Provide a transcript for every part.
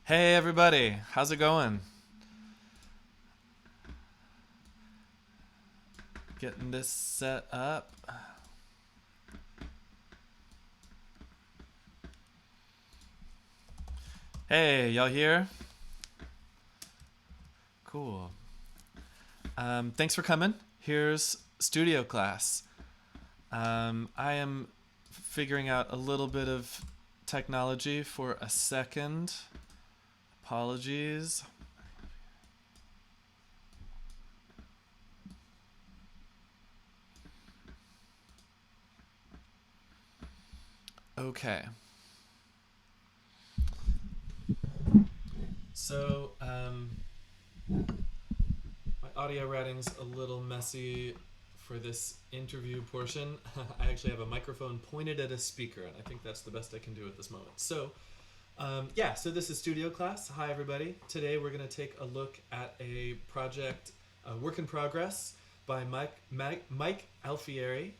Hey everybody, how's it going? Getting this set up. Hey, y'all here? Cool. Thanks for coming. Here's studio class. I am figuring out a little bit of technology for a second. Apologies. Okay. So, my audio routing's a little messy for this interview portion. I actually have a microphone pointed at a speaker, and I think that's the best I can do at this moment. So this is studio class. Hi, everybody. Today we're going to take a look at a project, work in progress by Mike Alfieri.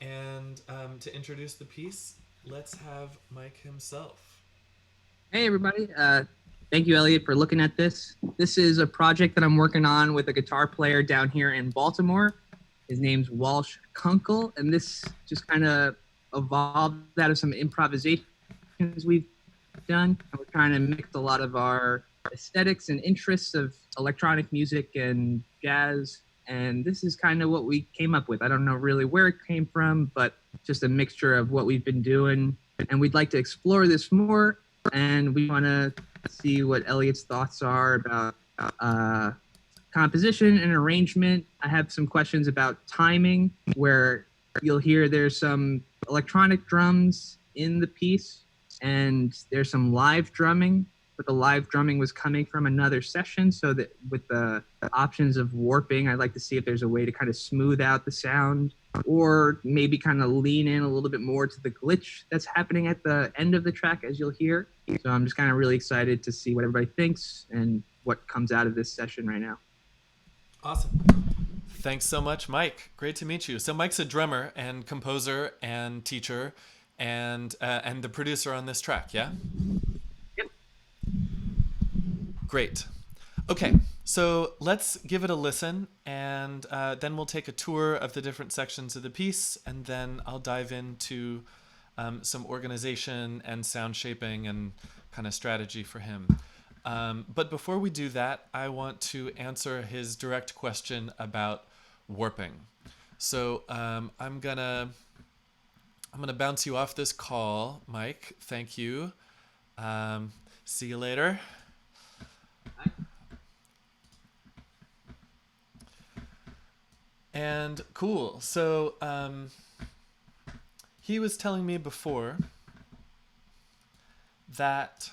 And to introduce the piece, let's have Mike himself. Hey, everybody. Thank you, Elliot, for looking at this. This is a project that I'm working on with a guitar player down here in Baltimore. His name's Walsh Kunkel, and this just kind of evolved out of some improvisations we've done. And we're trying to mix a lot of our aesthetics and interests of electronic music and jazz. And this is kind of what we came up with. I don't know really where it came from, but just a mixture of what we've been doing. And we'd like to explore this more, and we want to see what Elliot's thoughts are about composition and arrangement. I have some questions about timing, where you'll hear there's some electronic drums in the piece, and there's some live drumming, but the live drumming was coming from another session. So that with the options of warping, I'd like to see if there's a way to kind of smooth out the sound, or maybe kind of lean in a little bit more to the glitch that's happening at the end of the track, as you'll hear. So I'm just kind of really excited to see what everybody thinks and what comes out of this session right now. Awesome. Thanks so much, Mike. Great to meet you. So Mike's a drummer and composer and teacher and the producer on this track, yeah? Yep. Great. Okay, so let's give it a listen, and then we'll take a tour of the different sections of the piece, and then I'll dive into some organization and sound shaping and kind of strategy for him. But before we do that, I want to answer his direct question about warping. So I'm gonna bounce you off this call, Mike. Thank you. See you later. And cool. So he was telling me before that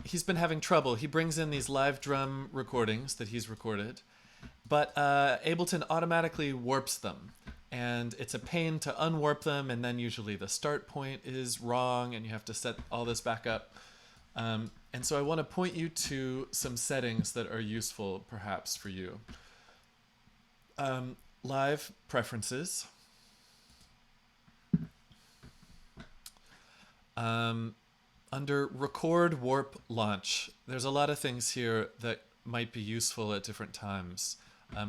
he's been having trouble. He brings in these live drum recordings that he's recorded, but Ableton automatically warps them. And it's a pain to unwarp them, and then usually the start point is wrong, and you have to set all this back up. And so I want to point you to some settings that are useful perhaps for you. Live preferences. Under record, warp, launch, there's a lot of things here that might be useful at different times.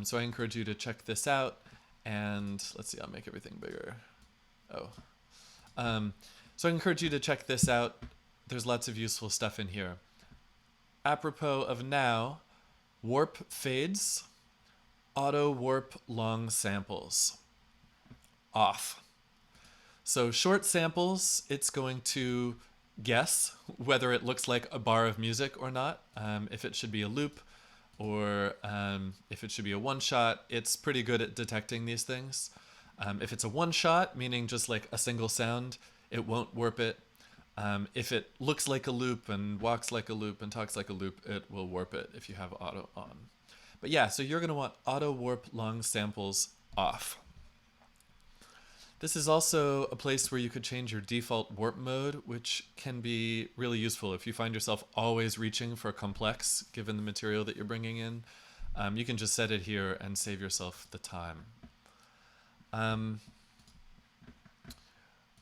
So I encourage you to check this out. And let's see, I'll make everything bigger. So I encourage you to check this out. There's lots of useful stuff in here. Apropos of now, warp fades, auto warp long samples, off. So short samples, it's going to guess whether it looks like a bar of music or not, if it should be a loop, or if it should be a one shot. It's pretty good at detecting these things. If it's a one shot, meaning just like a single sound, it won't warp it. If it looks like a loop and walks like a loop and talks like a loop, it will warp it if you have auto on. But yeah, so you're going to want auto warp long samples off. This is also a place where you could change your default warp mode, which can be really useful if you find yourself always reaching for complex, given the material that you're bringing in. You can just set it here and save yourself the time.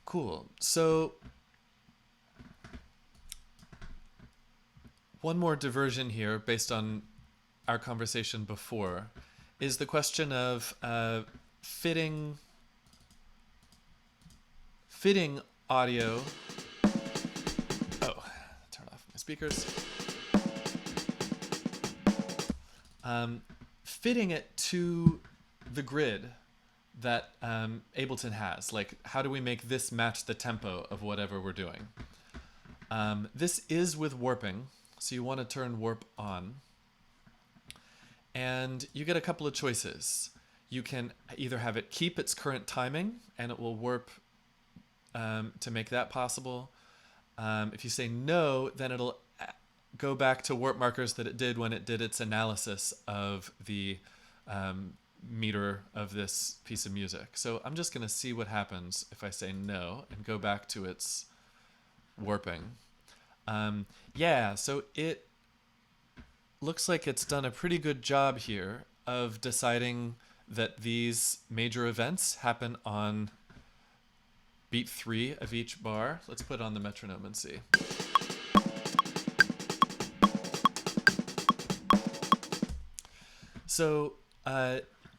Cool. So One more diversion here, based on our conversation before, is the question of fitting audio. Oh, turn off my speakers. Fitting it to the grid that Ableton has. Like, how do we make this match the tempo of whatever we're doing? This is with warping, so you want to turn warp on. And you get a couple of choices. You can either have it keep its current timing, and it will warp to make that possible. If you say no, then it'll go back to warp markers that it did when it did its analysis of the meter of this piece of music. So I'm just going to see what happens if I say no and go back to its warping. Yeah, so it looks like it's done a pretty good job here of deciding that these major events happen on beat 3 of each bar. Let's put on the metronome and see. So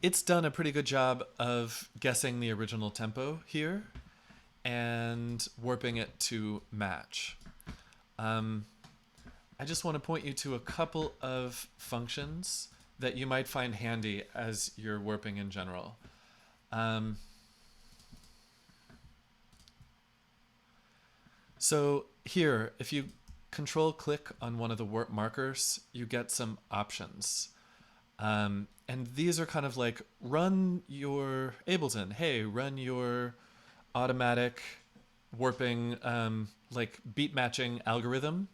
it's done a pretty good job of guessing the original tempo here and warping it to match. I just want to point you to a couple of functions that you might find handy as you're warping in general. So here, if you control click on one of the warp markers, you get some options. And these are kind of like, run your Ableton. Hey, run your automatic warping, like beat matching algorithm,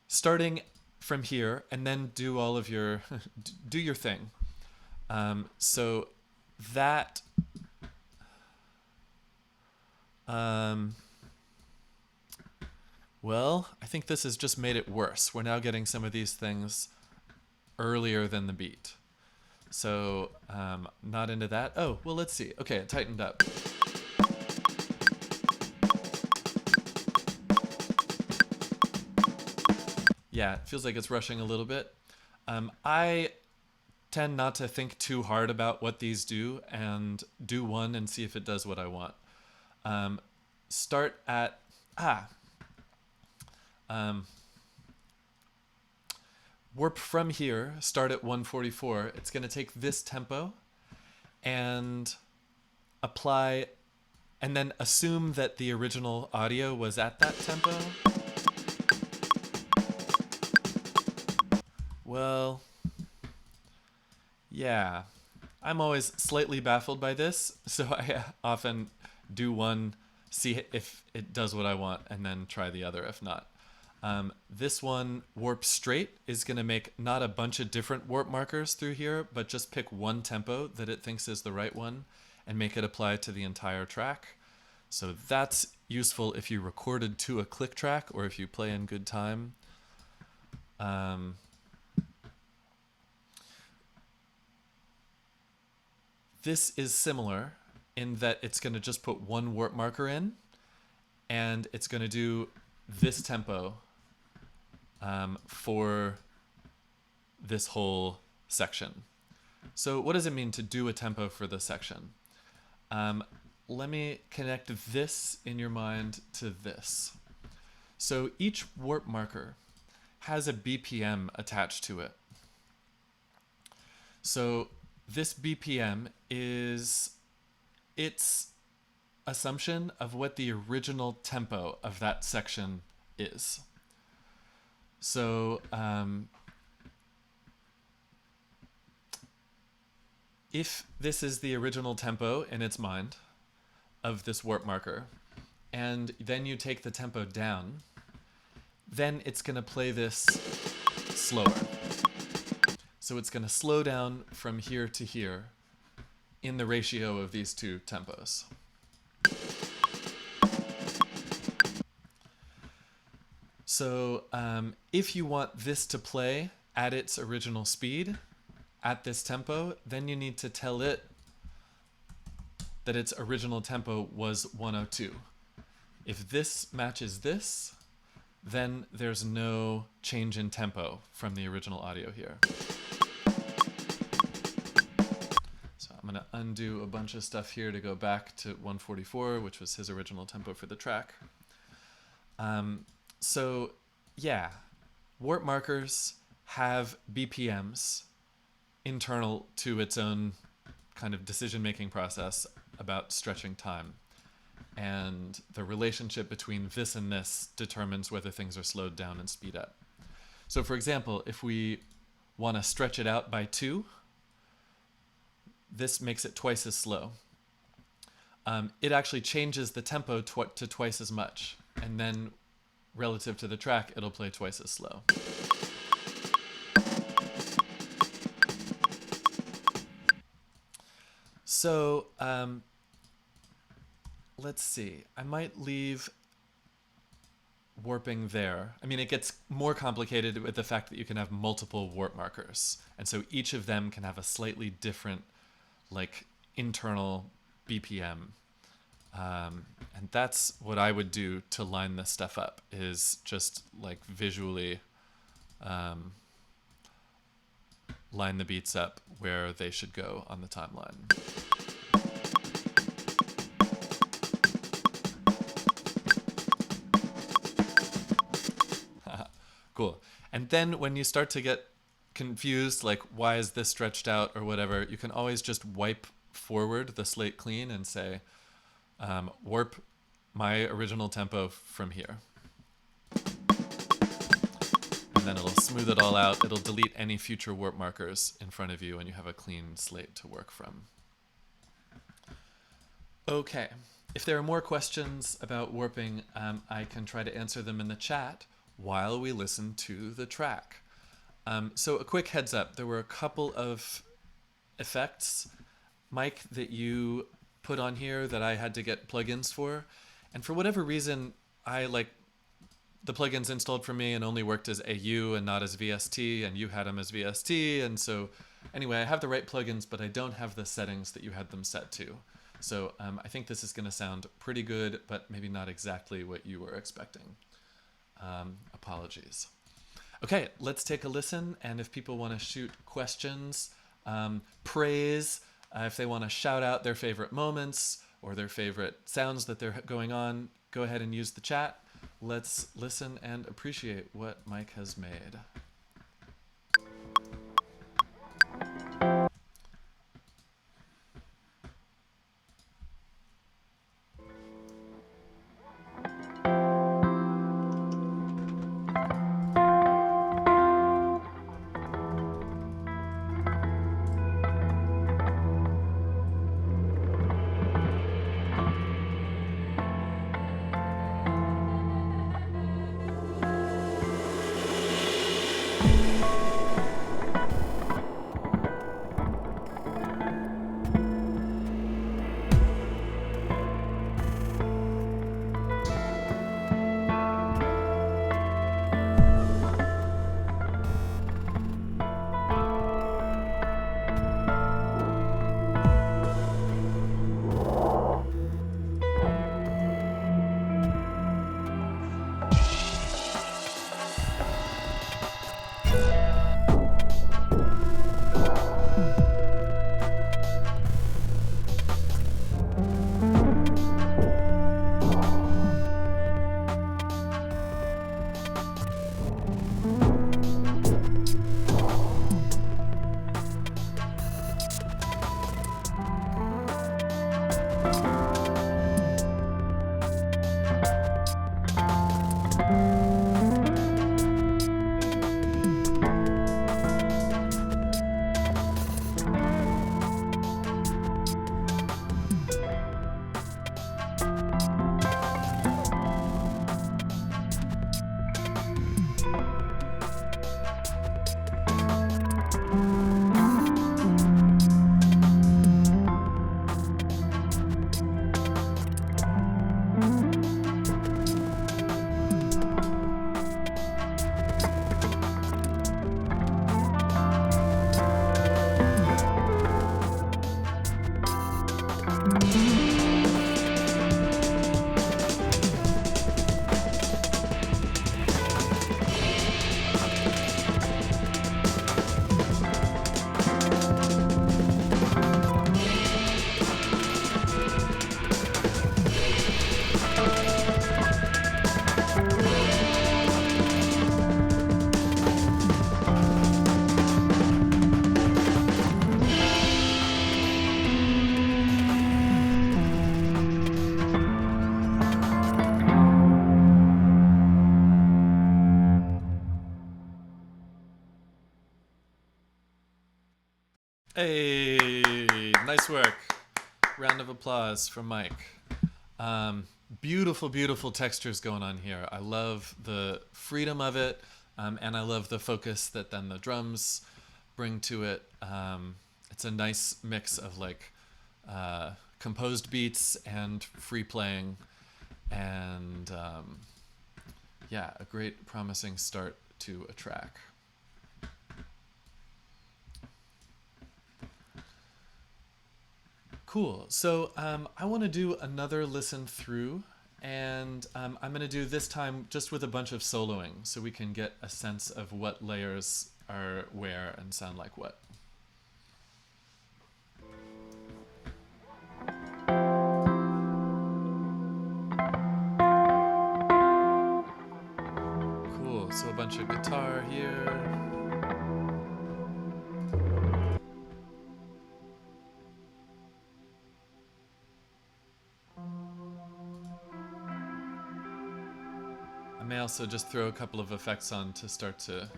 starting from here, and then do all of your, do your thing. So that, well, I think this has just made it worse. We're now getting some of these things earlier than the beat. So not into that. Oh, well, let's see. Okay, it tightened up. Yeah, it feels like it's rushing a little bit. I tend not to think too hard about what these do and do one and see if it does what I want. Start at, warp from here, start at 144. It's going to take this tempo and apply, and then assume that the original audio was at that tempo. Well, yeah, I'm always slightly baffled by this, so I often do one, see if it does what I want, and then try the other if not. This one, warp straight, is going to make not a bunch of different warp markers through here, but just pick one tempo that it thinks is the right one and make it apply to the entire track. So that's useful if you recorded to a click track or if you play in good time. This is similar in that it's going to just put one warp marker in, and it's going to do this tempo for this whole section. So what does it mean to do a tempo for this section? Let me connect this in your mind to this. So each warp marker has a BPM attached to it. So this BPM is its assumption of what the original tempo of that section is. So if this is the original tempo in its mind of this warp marker, and then you take the tempo down, then it's going to play this slower. So it's going to slow down from here to here in the ratio of these two tempos. So if you want this to play at its original speed, at this tempo, then you need to tell it that its original tempo was 102. If this matches this, then there's no change in tempo from the original audio here. So I'm going to undo a bunch of stuff here to go back to 144, which was his original tempo for the track. So yeah, warp markers have BPMs internal to its own kind of decision-making process about stretching time. And the relationship between this and this determines whether things are slowed down and speed up. So for example, if we want to stretch it out by 2, this makes it twice as slow. It actually changes the tempo to twice as much. And then relative to the track, it'll play twice as slow. So let's see. I might leave warping there. I mean, it gets more complicated with the fact that you can have multiple warp markers. And so each of them can have a slightly different, like, internal BPM. And that's what I would do to line this stuff up, is just, like, visually line the beats up where they should go on the timeline. Cool. And then when you start to get confused, like, why is this stretched out or whatever, you can always just wipe forward the slate clean and say, warp my original tempo from here. And then it'll smooth it all out. It'll delete any future warp markers in front of you, and you have a clean slate to work from. Okay. If there are more questions about warping, I can try to answer them in the chat while we listen to the track. So a quick heads up, there were a couple of effects, Mike, that you put on here that I had to get plugins for. And for whatever reason, I the plugins installed for me and only worked as AU and not as VST, and you had them as VST. And so anyway, I have the right plugins, but I don't have the settings that you had them set to. So I think this is going to sound pretty good, but maybe not exactly what you were expecting. Apologies. Okay, let's take a listen. And if people want to shoot questions, praise, if they want to shout out their favorite moments or their favorite sounds that they're going on, go ahead and use the chat. Let's listen and appreciate what Mike has made. Hey, nice work. Round of applause for Mike. Beautiful, beautiful textures going on here. I love the freedom of it, and I love the focus that then the drums bring to it. It's a nice mix of like composed beats and free playing, and yeah, a great promising start to a track. Cool. So I want to do another listen through, and I'm going to do this time just with a bunch of soloing so we can get a sense of what layers are where and sound like what. Cool. So a bunch of guitar here. I may also just throw a couple of effects on to start to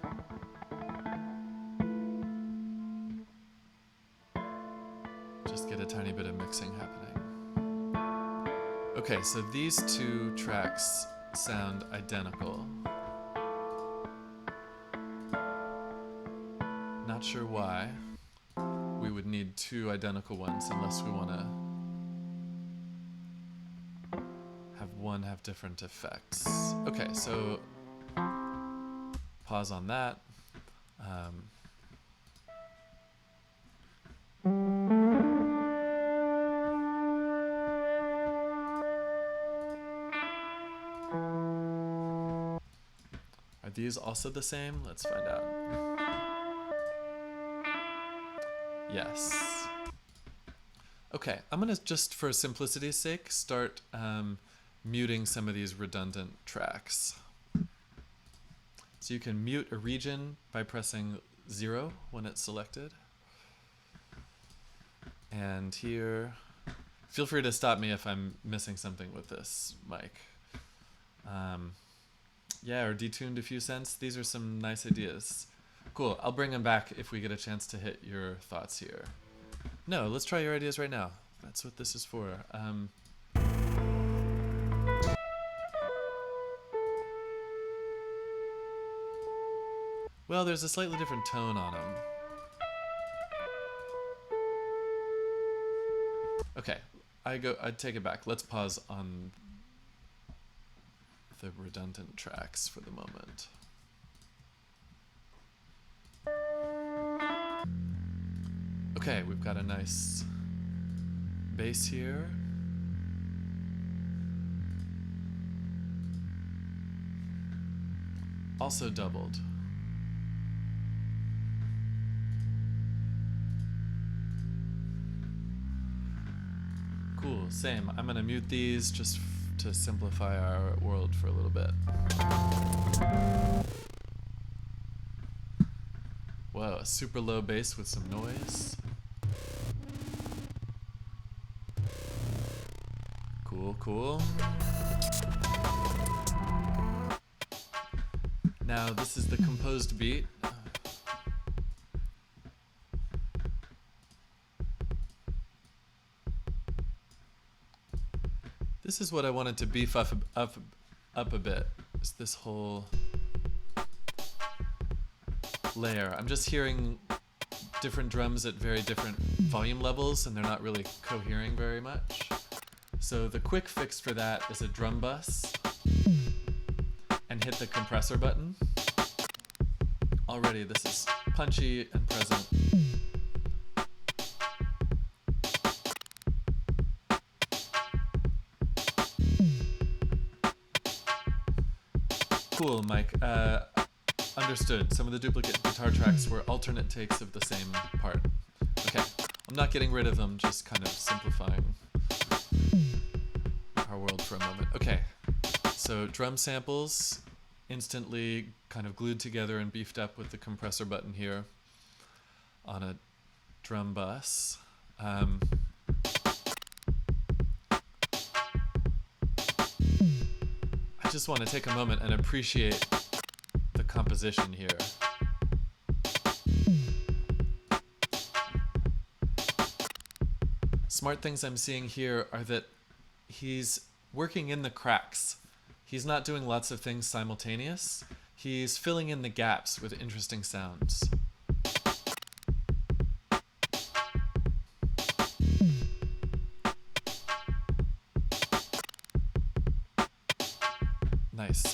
just get a tiny bit of mixing happening. Okay, so these two tracks sound identical. Not sure why we would need two identical ones unless we want to have different effects. Okay, so pause on that. Are these also the same? Let's find out. Yes. Okay, I'm gonna just, for simplicity's sake, start muting some of these redundant tracks. So you can mute a region by pressing 0 when it's selected. And here, feel free to stop me if I'm missing something with this mic. Yeah, or detuned a few cents. These are some nice ideas. Cool, I'll bring them back if we get a chance to hit your thoughts here. No, let's try your ideas right now. That's what this is for. Well, there's a slightly different tone on them. Okay, I'd take it back. Let's pause on the redundant tracks for the moment. Okay, we've got a nice bass here. Also doubled. Cool, same. I'm gonna mute these just to simplify our world for a little bit. Whoa, a super low bass with some noise. Cool, cool. Now this is the composed beat. This is what I wanted to beef up a bit. Is this whole layer. I'm just hearing different drums at very different volume levels, and they're not really cohering very much. So the quick fix for that is a drum bus and hit the compressor button. Already this is punchy and present. Cool, Mike. Understood. Some of the duplicate guitar tracks were alternate takes of the same part. Okay, I'm not getting rid of them, just kind of simplifying our world for a moment. Okay, so drum samples instantly kind of glued together and beefed up with the compressor button here on a drum bus. I just want to take a moment and appreciate the composition here. smart things I'm seeing here are that he's working in the cracks. He's not doing lots of things simultaneous. He's filling in the gaps with interesting sounds. Nice.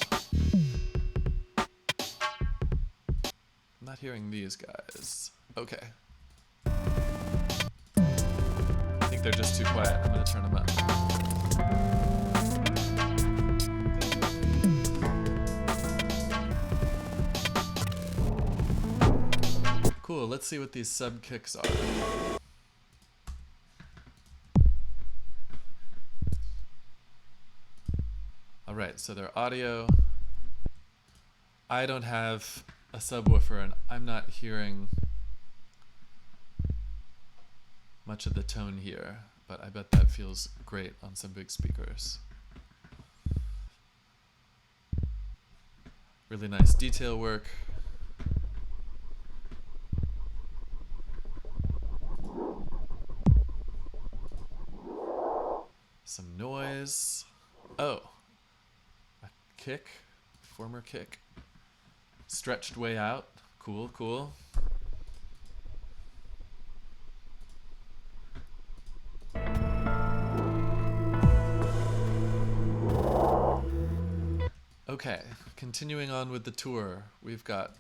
I'm not hearing these guys. Okay. I think they're just too quiet. I'm gonna turn them up. Cool, let's see what these sub kicks are. Alright, so they're audio. I don't have a subwoofer and I'm not hearing much of the tone here, but I bet that feels great on some big speakers. Really nice detail work. Some noise. Oh, a kick, former kick. Stretched way out. Cool, cool. Okay, continuing on with the tour, we've got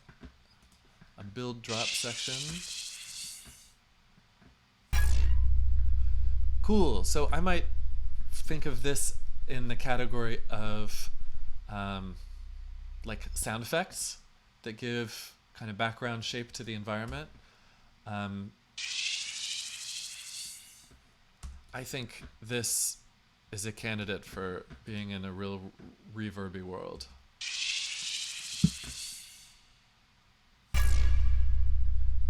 a build drop section. Cool, so I might think of this in the category of like sound effects that give kind of background shape to the environment. I think this is a candidate for being in a real reverby world.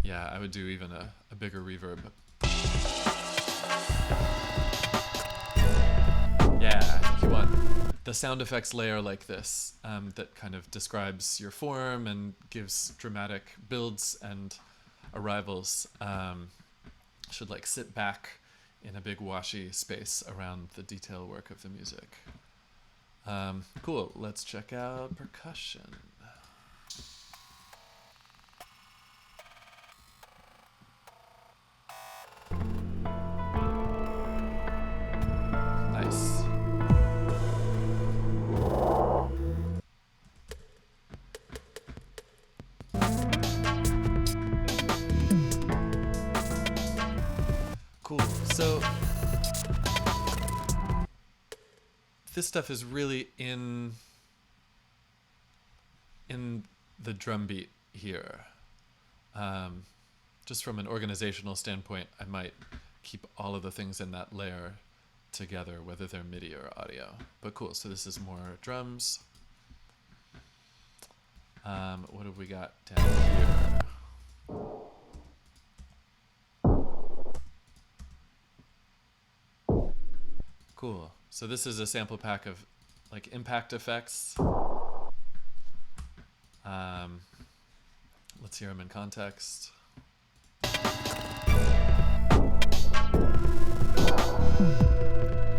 Yeah, I would do even a bigger reverb. Yeah, I think you want the sound effects layer like this that kind of describes your form and gives dramatic builds and arrivals. Should like sit back in a big washy space around the detail work of the music. Cool, let's check out percussion. Nice. Cool, so this stuff is really in the drum beat here. Just from an organizational standpoint, I might keep all of the things in that layer together, whether they're MIDI or audio. But cool, so this is more drums. What have we got down here? Cool. So this is a sample pack of like impact effects. Let's hear them in context.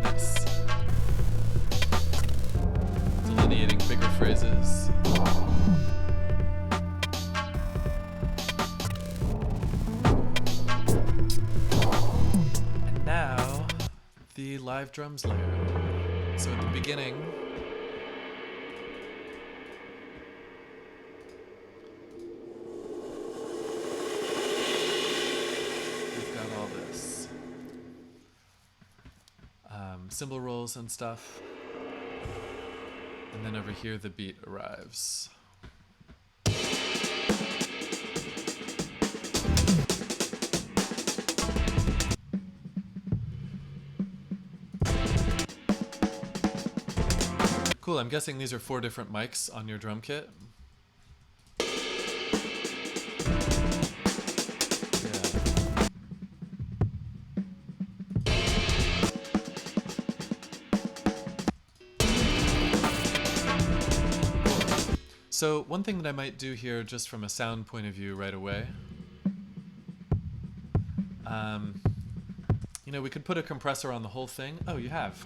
Nice. Delineating bigger phrases. And now, the live drums layer. So at the beginning, we've got all this cymbal rolls and stuff, and then over here the beat arrives. Cool, I'm guessing these are 4 different mics on your drum kit. So one thing that I might do here, just from a sound point of view right away, You know, we could put a compressor on the whole thing. Oh, you have.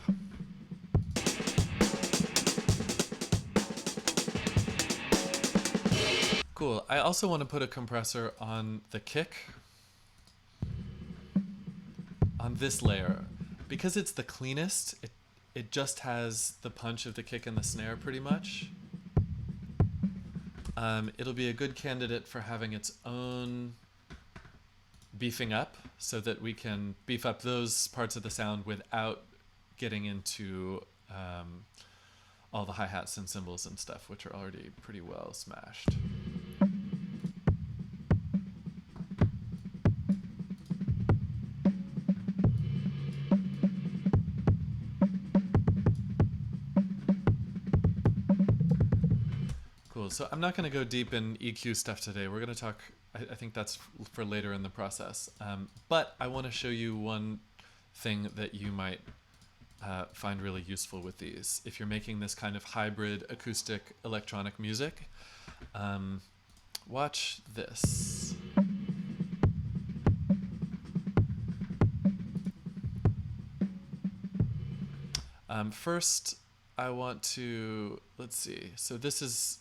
Cool. I also want to put a compressor on the kick, on this layer. Because it's the cleanest, it just has the punch of the kick and the snare pretty much. It'll be a good candidate for having its own beefing up so that we can beef up those parts of the sound without getting into all the hi-hats and cymbals and stuff, which are already pretty well smashed. Cool. So I'm not going to go deep in EQ stuff today. We're going to talk, I think that's for later in the process. But I want to show you one thing that you might find really useful with these. If you're making this kind of hybrid acoustic electronic music, watch this. First, I want to, let's see. So this is,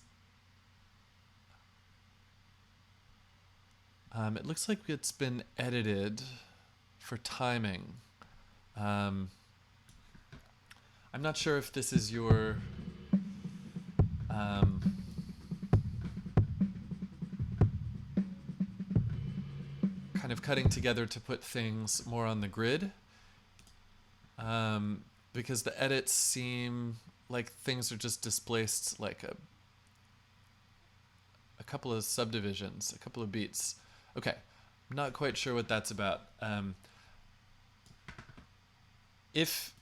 it looks like it's been edited for timing. I'm not sure if this is your kind of cutting together to put things more on the grid, because the edits seem like things are just displaced like a couple of subdivisions, a couple of beats. Okay, I'm not quite sure what that's about. If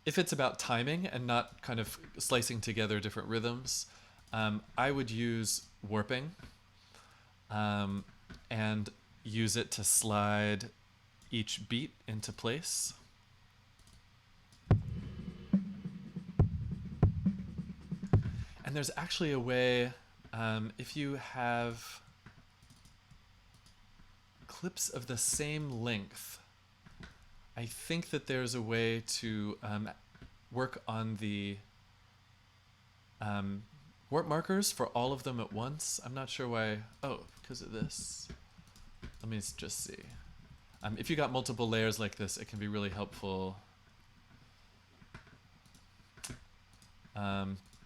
it's about timing and not kind of slicing together different rhythms, I would use warping and use it to slide each beat into place. And there's actually a way, if you have clips of the same length, I think that there's a way to work on the warp markers for all of them at once. I'm not sure why. Oh, because of this. Let me just see. If you got multiple layers like this, it can be really helpful.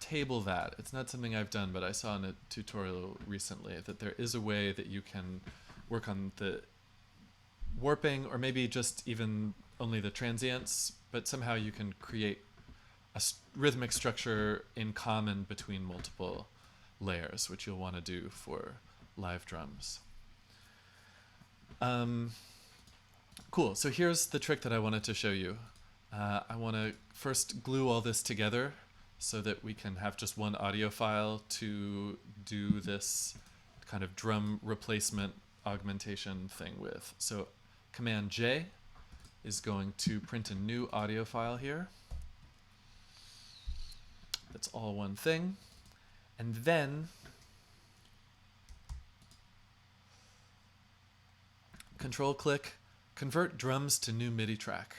Table that. It's not something I've done, but I saw in a tutorial recently that there is a way that you can work on the warping, or maybe just even only the transients, but somehow you can create a rhythmic structure in common between multiple layers, which you'll want to do for live drums. Cool, so here's the trick that I wanted to show you. I want to first glue all this together so that we can have just one audio file to do this kind of drum replacement augmentation thing with. So Command J is going to print a new audio file here. That's all one thing. And then Control click, convert drums to new MIDI track.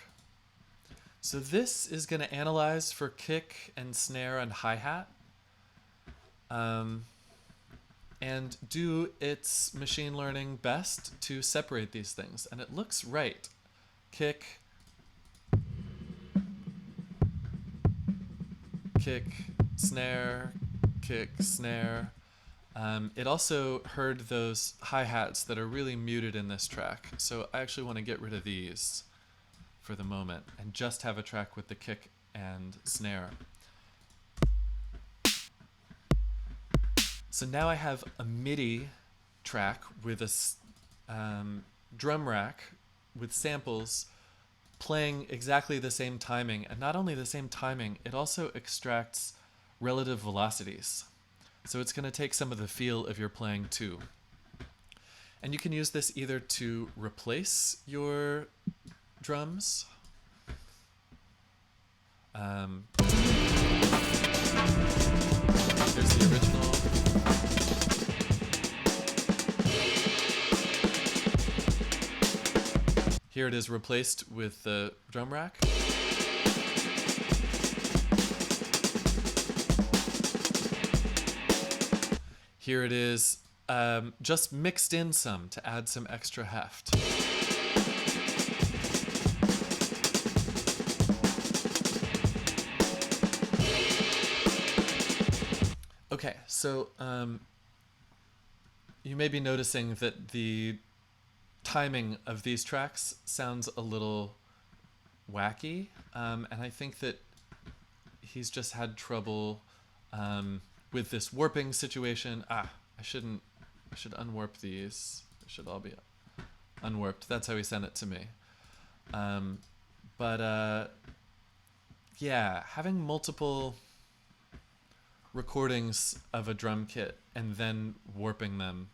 So this is going to analyze for kick and snare and hi-hat, and do its machine learning best to separate these things. And it looks right. Kick, kick, snare, kick, snare. It also heard those hi-hats that are really muted in this track. So I actually want to get rid of these for the moment and just have a track with the kick and snare. So now I have a MIDI track with a drum rack with samples playing exactly the same timing, and not only the same timing, it also extracts relative velocities. So it's going to take some of the feel of your playing too. And you can use this either to replace your drums. Here's the original. Here it is replaced with the drum rack. Here it is just mixed in some to add some extra heft. Okay, so you may be noticing that the timing of these tracks sounds a little wacky, and I think that he's just had trouble with this warping situation. I should unwarp these. They should all be unwarped. That's how he sent it to me. Yeah, having multiple recordings of a drum kit and then warping them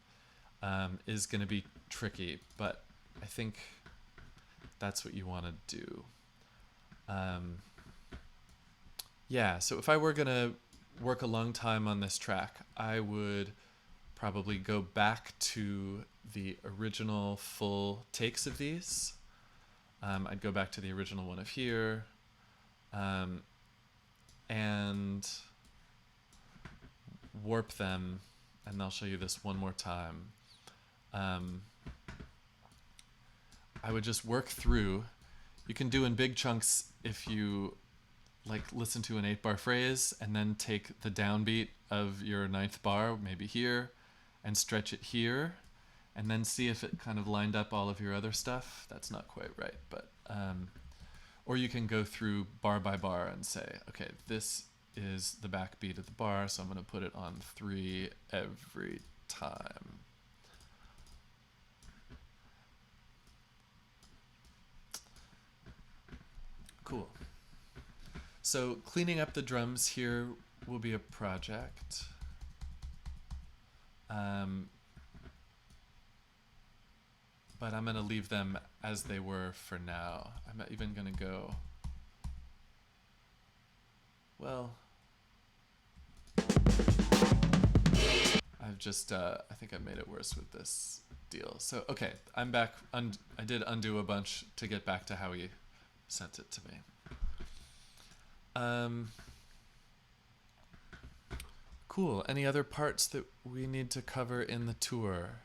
is going to be tricky, but I think that's what you want to do. Yeah, so if I were going to work a long time on this track, I would probably go back to the original full takes of these. I'd go back to the original one of here, and warp them, and I'll show you this one more time. I would just work through. You can do in big chunks if you like listen to an 8-bar phrase and then take the downbeat of your 9th bar, maybe here, and stretch it here, and then see if it kind of lined up all of your other stuff. That's not quite right, but or you can go through bar by bar and say, okay, this is the backbeat of the bar, so I'm going to put it on 3 every time. Cool. So cleaning up the drums here will be a project. But I'm going to leave them as they were for now. I'm not even going to go... Well... I've just, I think I made it worse with this deal. So, okay, I'm back. I did undo a bunch to get back to how he sent it to me. Cool. Any other parts that we need to cover in the tour?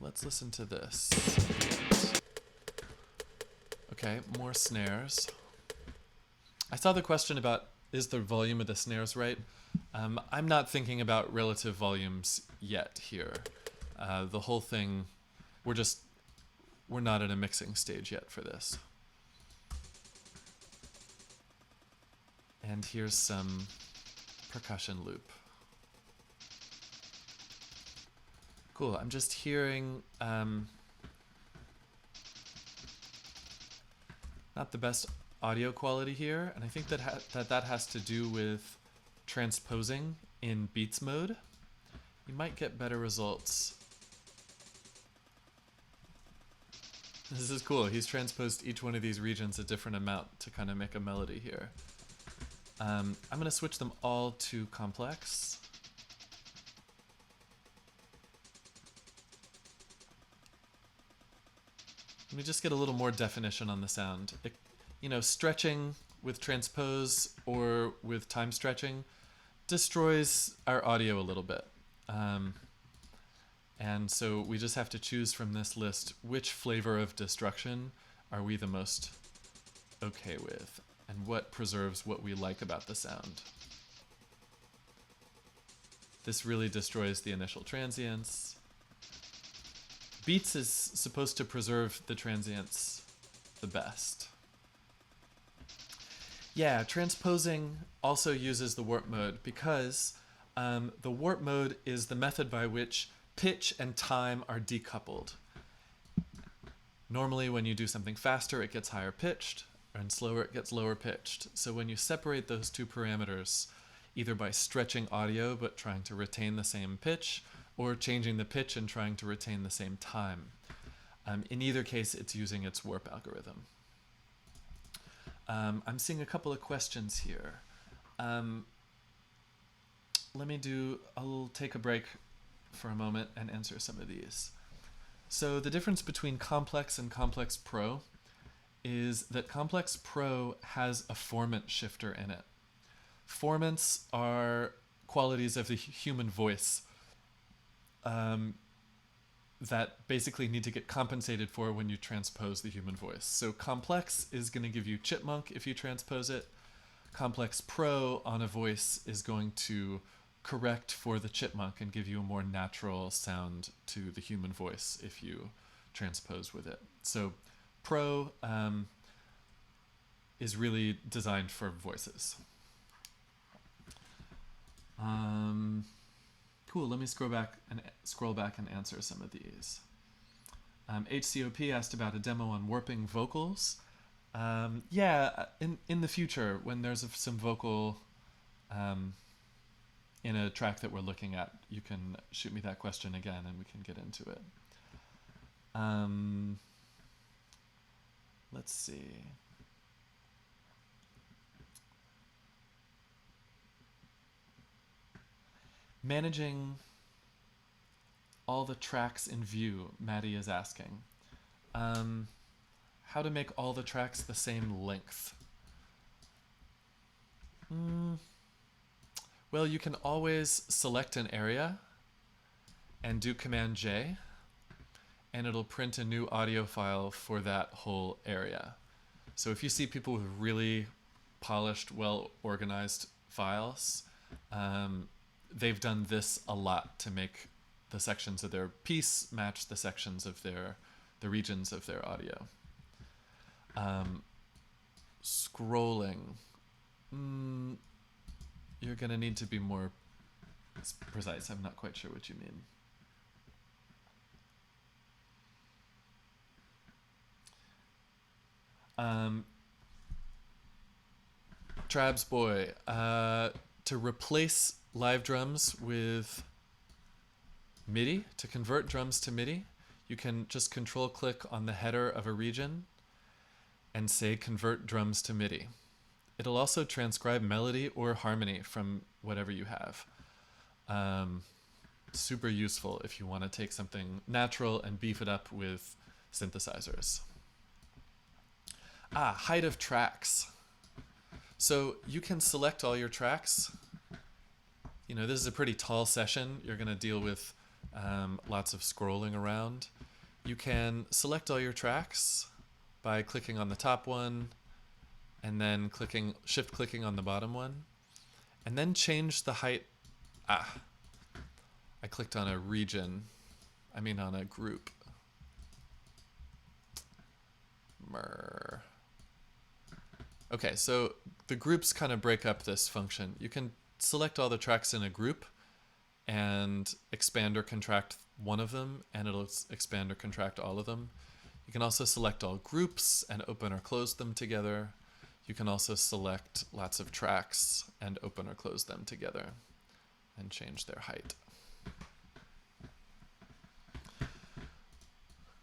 Let's listen to this. Okay, more snares. I saw the question about, is the volume of the snares right? I'm not thinking about relative volumes yet here. The whole thing, we're not at a mixing stage yet for this. And here's some percussion loop. Cool, I'm just hearing not the best audio quality here, and I think that that has to do with transposing in Beats mode. You might get better results. This is cool. He's transposed each one of these regions a different amount to kind of make a melody here. I'm going to switch them all to complex. Let me just get a little more definition on the sound. Stretching with transpose or with time stretching destroys our audio a little bit. And so we just have to choose from this list which flavor of destruction are we the most okay with, and what preserves what we like about the sound. This really destroys the initial transients. Beats is supposed to preserve the transients the best. Yeah, transposing also uses the warp mode because the warp mode is the method by which pitch and time are decoupled. Normally when you do something faster, it gets higher pitched, and slower it gets lower pitched. So when you separate those two parameters, either by stretching audio but trying to retain the same pitch, or changing the pitch and trying to retain the same time, in either case it's using its warp algorithm. I'm seeing a couple of questions here. I'll take a break for a moment and answer some of these. So the difference between Complex and Complex Pro is that Complex Pro has a formant shifter in it. Formants are qualities of the human voice that basically need to get compensated for when you transpose the human voice. So Complex is going to give you chipmunk if you transpose it. Complex Pro on a voice is going to correct for the chipmunk and give you a more natural sound to the human voice if you transpose with it. So Pro is really designed for voices. Cool. Let me scroll back and answer some of these. HCOP asked about a demo on warping vocals. Yeah, in the future when there's some vocal in a track that we're looking at, you can shoot me that question again and we can get into it. Let's see. Managing all the tracks in Vue, Maddie is asking. How to make all the tracks the same length? Well, you can always select an area and do Command J, and it'll print a new audio file for that whole area. So if you see people with really polished, well-organized files, they've done this a lot to make the sections of their piece match the sections of the regions of their audio. Scrolling. You're going to need to be more precise. I'm not quite sure what you mean. Trabs Boy, to replace live drums with MIDI, to convert drums to MIDI, you can just control click on the header of a region and say convert drums to MIDI. It'll also transcribe melody or harmony from whatever you have. Super useful if you want to take something natural and beef it up with synthesizers. Height of tracks. So you can select all your tracks. You know, this is a pretty tall session. You're going to deal with lots of scrolling around. You can select all your tracks by clicking on the top one and then shift clicking on the bottom one, and then change the height. I clicked on a region. I mean on a group. Okay, so the groups kind of break up this function. You can select all the tracks in a group and expand or contract one of them, and it'll expand or contract all of them. You can also select all groups and open or close them together. You can also select lots of tracks and open or close them together and change their height.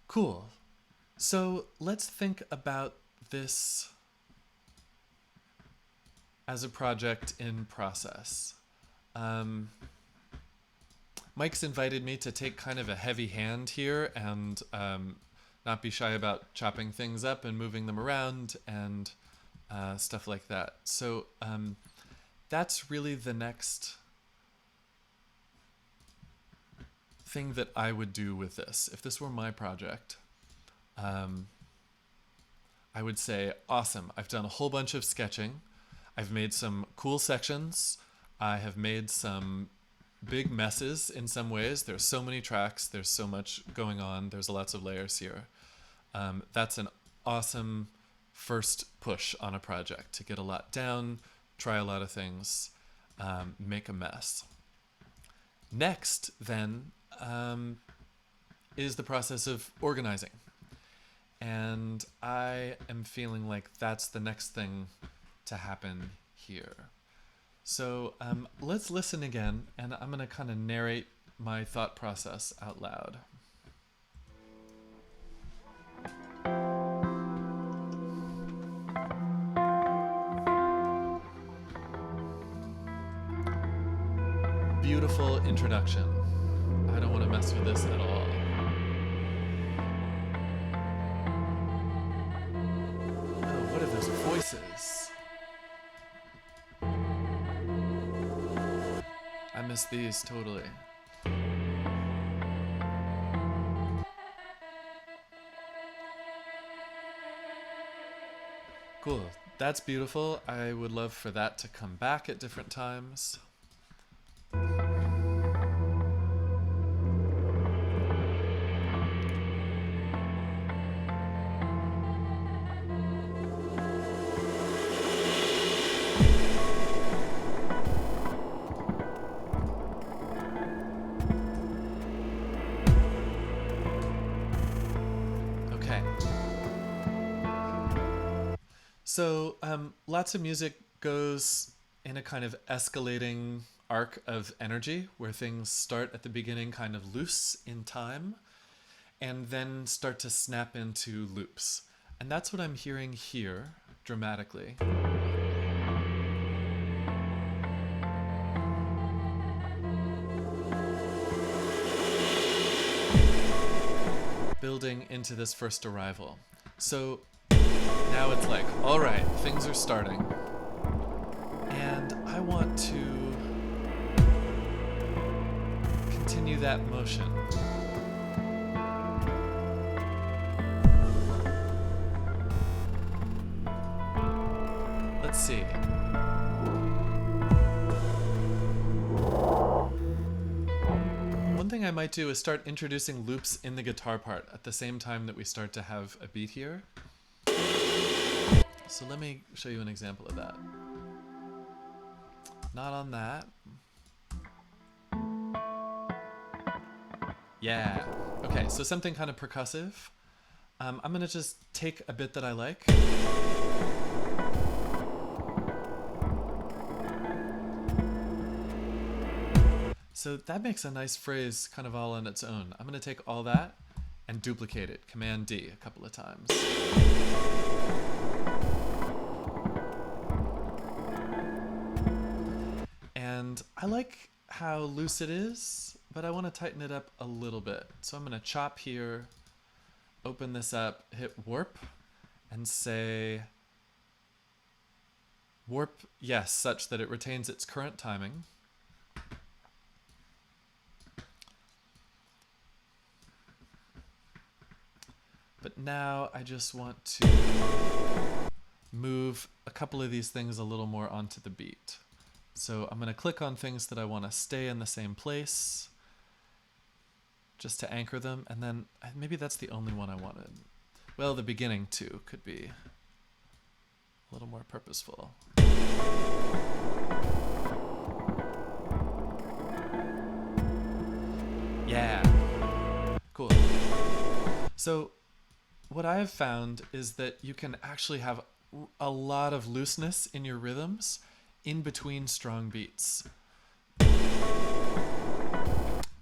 Cool. So let's think about this as a project in process. Mike's invited me to take kind of a heavy hand here and not be shy about chopping things up and moving them around and stuff like that. So that's really the next thing that I would do with this. If this were my project, I would say, awesome, I've done a whole bunch of sketching. I've made some cool sections. I have made some big messes in some ways. There's so many tracks. There's so much going on. There's lots of layers here. That's an awesome first push on a project, to get a lot down, try a lot of things, make a mess. Next, then, is the process of organizing. And I am feeling like that's the next thing to happen here. So let's listen again, and I'm going to kind of narrate my thought process out loud. Beautiful introduction. I don't want to mess with this at all. there's voices. I miss these totally. Cool. That's beautiful. I would love for that to come back at different times. So lots of music goes in a kind of escalating arc of energy where things start at the beginning kind of loose in time and then start to snap into loops. And that's what I'm hearing here dramatically. Building into this first arrival. So now it's like, all right, things are starting. And I want to continue that motion. Let's see. One thing I might do is start introducing loops in the guitar part at the same time that we start to have a beat here. So let me show you an example of that. Not on that. Yeah. Okay, so something kind of percussive. I'm gonna just take a bit that I like. So that makes a nice phrase kind of all on its own. I'm gonna take all that and duplicate it, Command D a couple of times. And I like how loose it is, but I want to tighten it up a little bit. So I'm going to chop here, open this up, hit warp, and say warp yes, such that it retains its current timing. But now I just want to move a couple of these things a little more onto the beat. So I'm going to click on things that I want to stay in the same place just to anchor them, and then maybe that's the only one I wanted. Well, the beginning too could be a little more purposeful. Yeah. Cool. So what I have found is that you can actually have a lot of looseness in your rhythms in between strong beats. I'm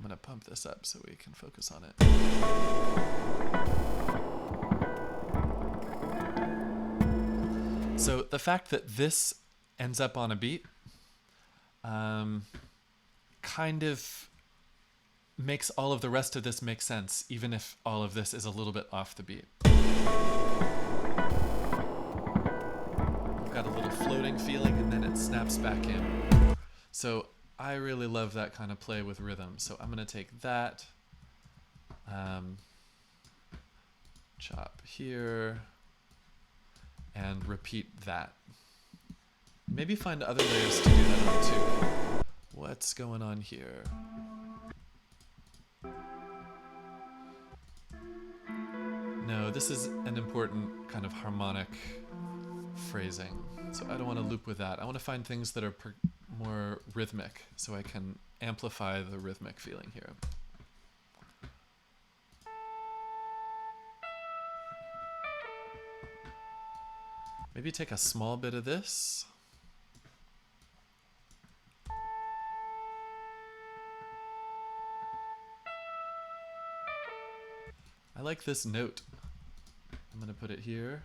gonna pump this up so we can focus on it. So the fact that this ends up on a beat kind of makes all of the rest of this make sense, even if all of this is a little bit off the beat. Got a little floating feeling and then it snaps back in. So I really love that kind of play with rhythm. So I'm going to take that, chop here, and repeat that. Maybe find other layers to do that on too. What's going on here? No, this is an important kind of harmonic phrasing, so I don't want to loop with that. I want to find things that are more rhythmic so I can amplify the rhythmic feeling here. Maybe take a small bit of this. I like this note. I'm going to put it here.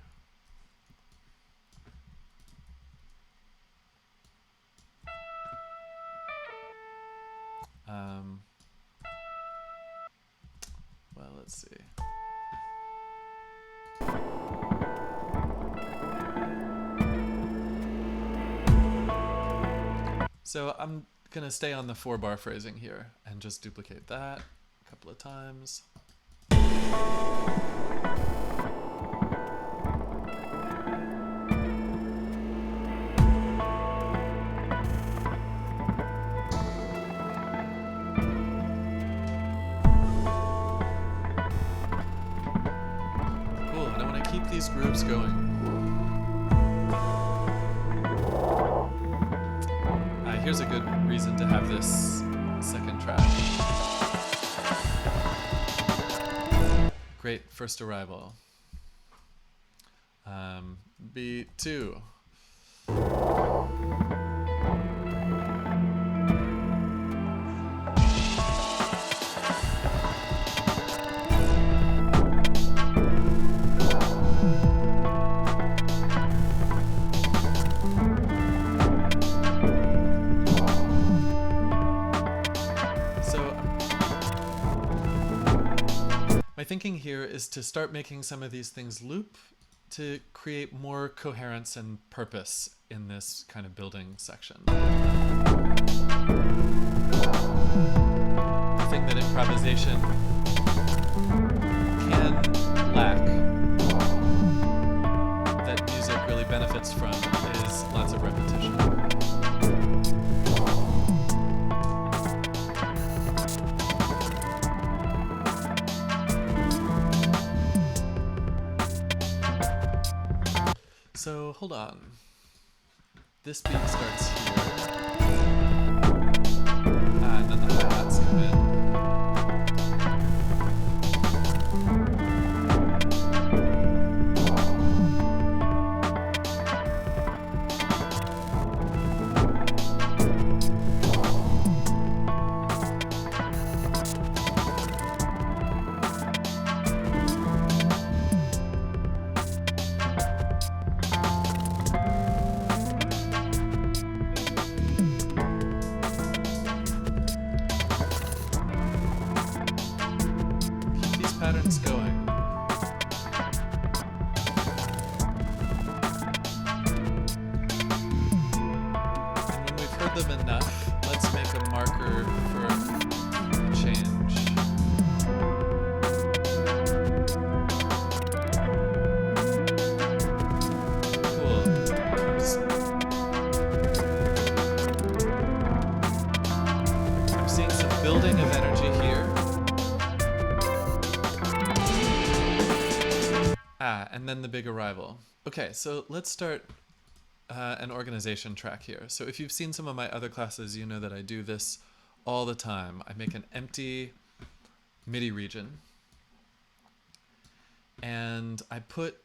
Well, let's see. So I'm gonna stay on the 4-bar phrasing here and just duplicate that a couple of times. Cool, and I want to keep these grooves going. Here's a good reason to have this second track. Great first arrival. Beat 2. My thinking here is to start making some of these things loop to create more coherence and purpose in this kind of building section. The thing that improvisation can lack, that music really benefits from, is lots of repetition. So hold on. This beat starts here. And then the hi-hats come in. Patterns going. And when we've heard them enough, let's make a marker for change. Cool. I'm seeing some building of energy here. And then the big arrival. Okay, so let's start an organization track here. So if you've seen some of my other classes, you know that I do this all the time. I make an empty MIDI region, and I put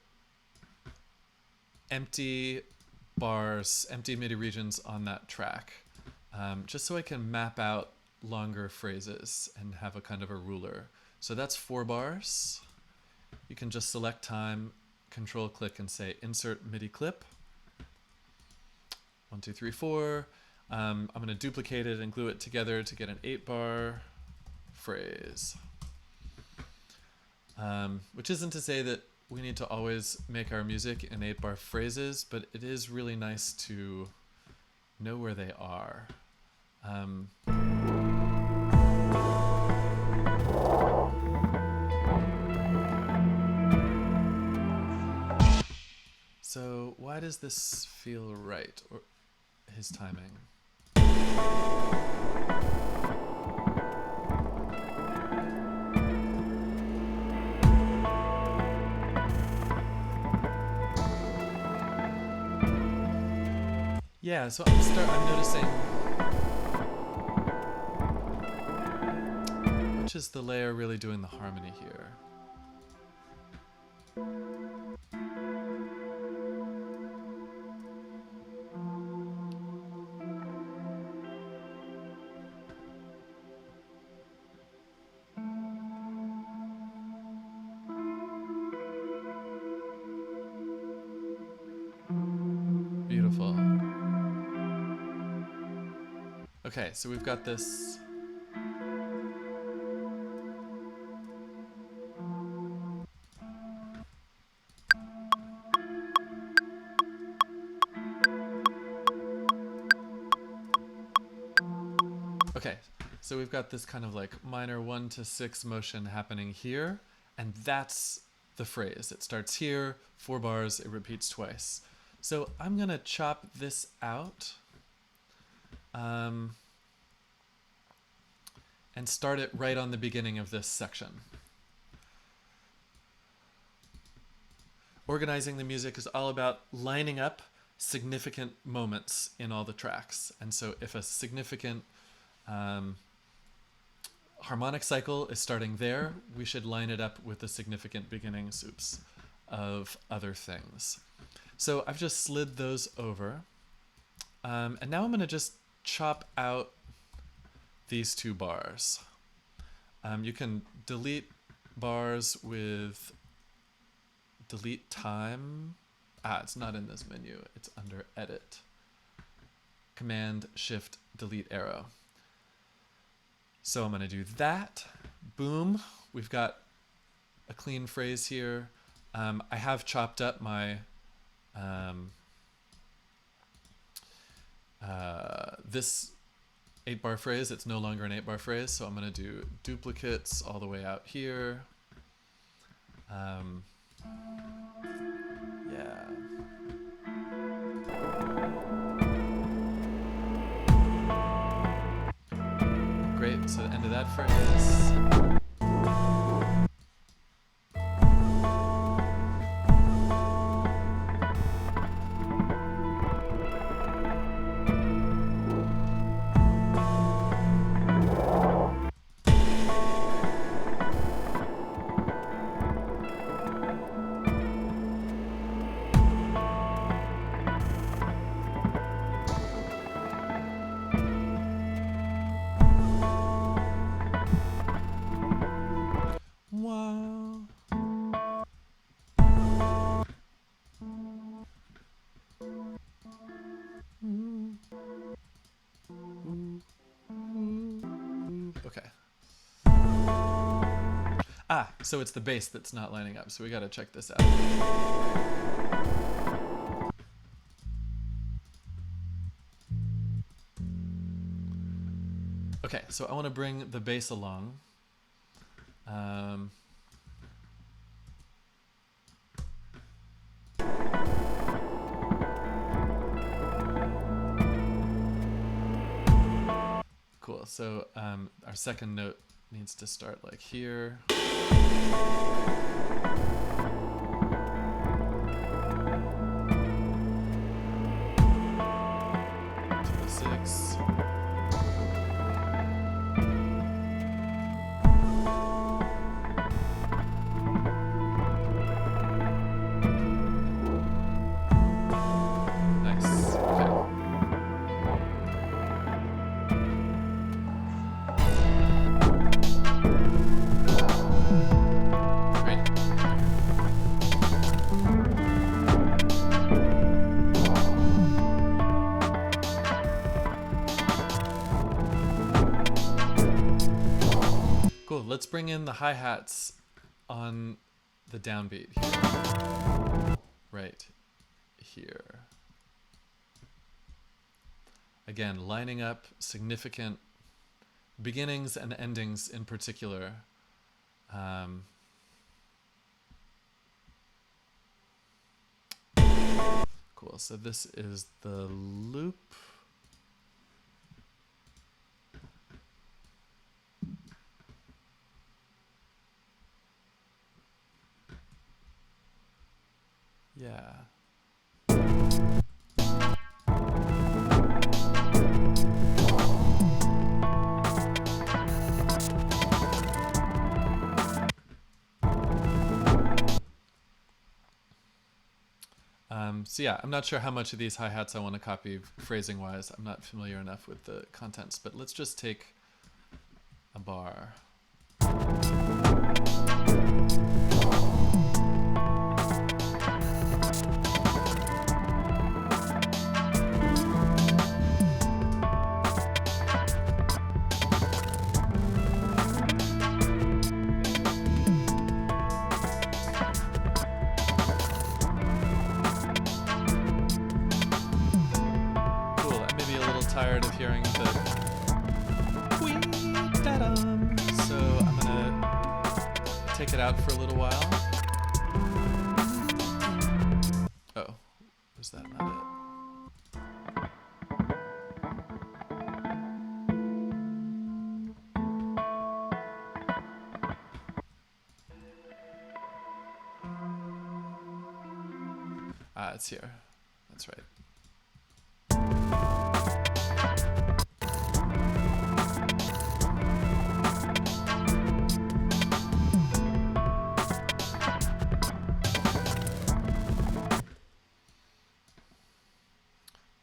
empty bars, empty MIDI regions on that track, just so I can map out longer phrases and have a kind of a ruler. So that's 4 bars. You can just select time, control click, and say insert MIDI clip. 1, 2, 3, 4. I'm going to duplicate it and glue it together to get an 8-bar phrase. Which isn't to say that we need to always make our music in 8-bar phrases, but it is really nice to know where they are. So why does this feel right, or his timing? Yeah, so I'm noticing which is the layer really doing the harmony here. Beautiful. Okay, so we've got this. Okay, so we've got this kind of like minor 1 to 6 motion happening here, and that's the phrase. It starts here, 4 bars, it repeats twice. So I'm gonna chop this out and start it right on the beginning of this section. Organizing the music is all about lining up significant moments in all the tracks. And so if a significant harmonic cycle is starting there, we should line it up with the significant beginning soups of other things. So I've just slid those over. And now I'm going to just chop out these 2 bars. You can delete bars with delete time. It's not in this menu. It's under edit. Command Shift Delete arrow. So I'm going to do that. Boom. We've got a clean phrase here. I have chopped up my this 8-bar phrase. It's no longer an 8-bar phrase, so I'm going to do duplicates all the way out here. Yeah. Great, so the end of that phrase. Wow. Okay. So it's the bass that's not lining up, so we gotta check this out. Okay, so I want to bring the bass along. Cool, so our second note needs to start like here. To the 6. Nice. Okay. Great. Cool. Let's bring in the hi-hats on the downbeat here. Right here. Again, lining up significant beginnings and endings in particular. Cool. So this is the loop. Yeah. So yeah, I'm not sure how much of these hi-hats I want to copy phrasing-wise. I'm not familiar enough with the contents, but let's just take a bar. Tired of hearing the take it out for a little while. Oh, was that not it? Ah, it's here. That's right.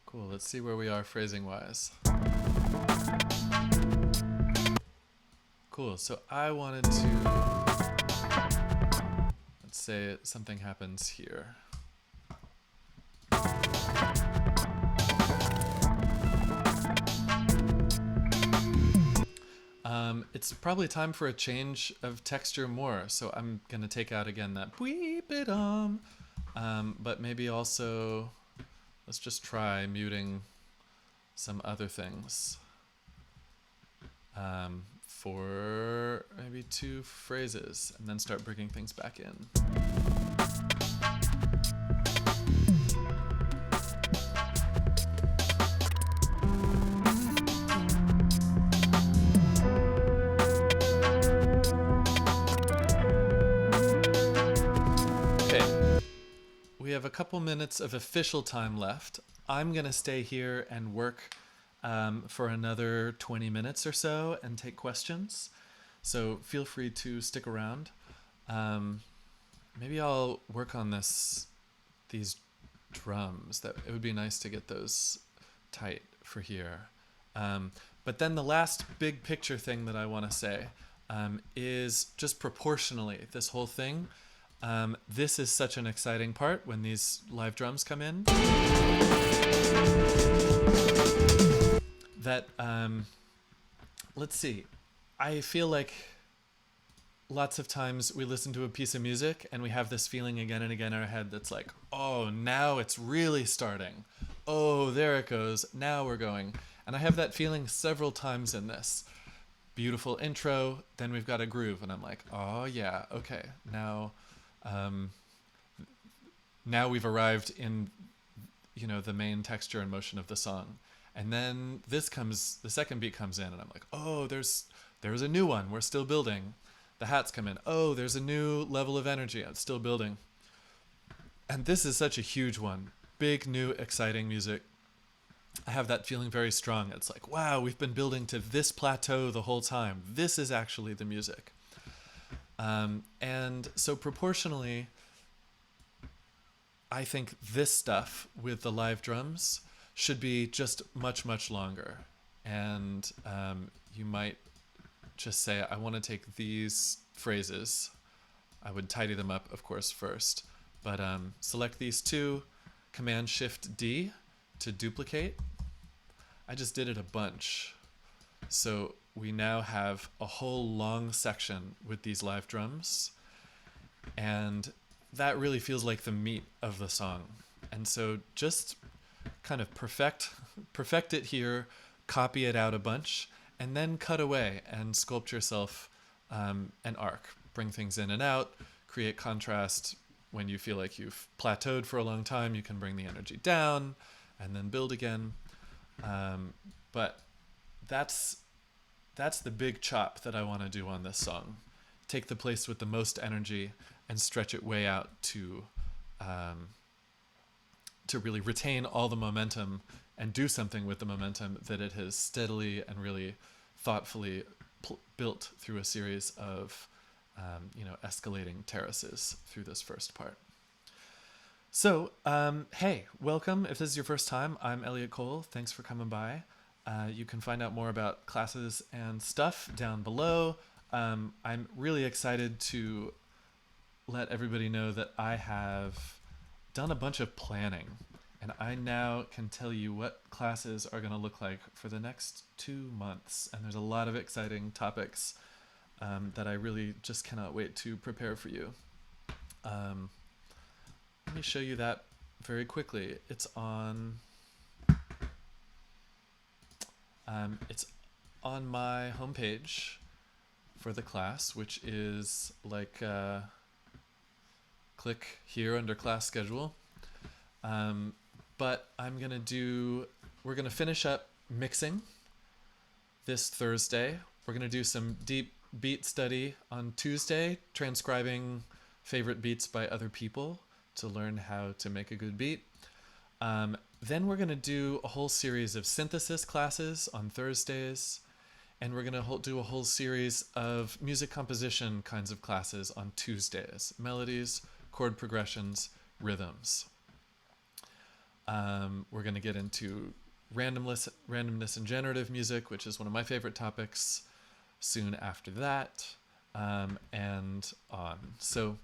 Cool, let's see where we are phrasing-wise. Cool, so I wanted to, let's say something happens here. It's probably time for a change of texture more, so I'm gonna take out again that beep-it-um, but maybe also, let's just try muting some other things for maybe 2 phrases, and then start bringing things back in. We have a couple minutes of official time left. I'm gonna stay here and work for another 20 minutes or so and take questions. So feel free to stick around. Maybe I'll work on these drums. That it would be nice to get those tight for here. But then the last big picture thing that I want to say is just proportionally this whole thing. This is such an exciting part when these live drums come in. That, let's see, I feel like lots of times we listen to a piece of music and we have this feeling again and again in our head that's like, oh, now it's really starting. Oh, there it goes. Now we're going. And I have that feeling several times in this. Beautiful intro, then we've got a groove, and I'm like, oh yeah, okay, now we've arrived in, the main texture and motion of the song. And then the second beat comes in, and I'm like, oh, there's a new one, we're still building. The hats come in, oh, there's a new level of energy, I'm still building. And this is such a huge one. Big, new, exciting music. I have that feeling very strong. It's like, wow, we've been building to this plateau the whole time. This is actually the music. And so proportionally, I think this stuff with the live drums should be just much, much longer. And you might just say, I want to take these phrases. I would tidy them up, of course, first. But select these 2, Command-Shift-D to duplicate. I just did it a bunch. So we now have a whole long section with these live drums. And that really feels like the meat of the song. And so just kind of perfect it here, copy it out a bunch, and then cut away and sculpt yourself an arc. Bring things in and out, create contrast. When you feel like you've plateaued for a long time, you can bring the energy down and then build again. But that's the big chop that I want to do on this song. Take the place with the most energy and stretch it way out to really retain all the momentum and do something with the momentum that it has steadily and really thoughtfully built through a series of escalating terraces through this first part. So, hey, welcome. If this is your first time, I'm Elliot Cole. Thanks for coming by. You can find out more about classes and stuff down below. I'm really excited to let everybody know that I have done a bunch of planning, and I now can tell you what classes are going to look like for the next 2 months. And there's a lot of exciting topics that I really just cannot wait to prepare for you. Let me show you that very quickly. It's on my homepage. for the class, which is like click here under class schedule. But we're gonna finish up mixing this Thursday. We're gonna do some deep beat study on Tuesday, transcribing favorite beats by other people to learn how to make a good beat. Then we're gonna do a whole series of synthesis classes on Thursdays, and we're gonna do a whole series of music composition kinds of classes on Tuesdays. Melodies, chord progressions, rhythms. We're going to get into randomness and generative music, which is one of my favorite topics, soon after that, and on. So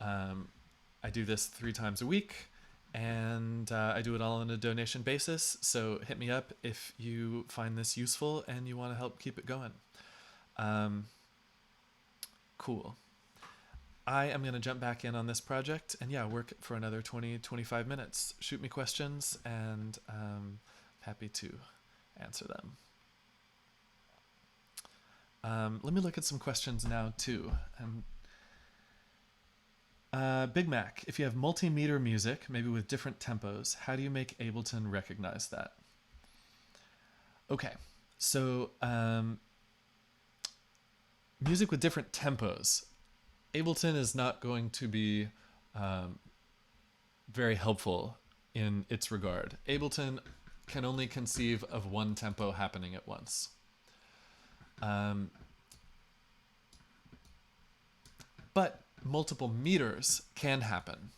I do this 3 times a week, and I do it all on a donation basis. So hit me up if you find this useful and you want to help keep it going. Cool. I am going to jump back in on this project and work for another 20-25 minutes. Shoot me questions, and I'm happy to answer them. Let me look at some questions now too. Big Mac, if you have multimeter music, maybe with different tempos, how do you make Ableton recognize that? Okay, so music with different tempos. Ableton is not going to be very helpful in its regard. Ableton can only conceive of one tempo happening at once. But multiple meters can happen.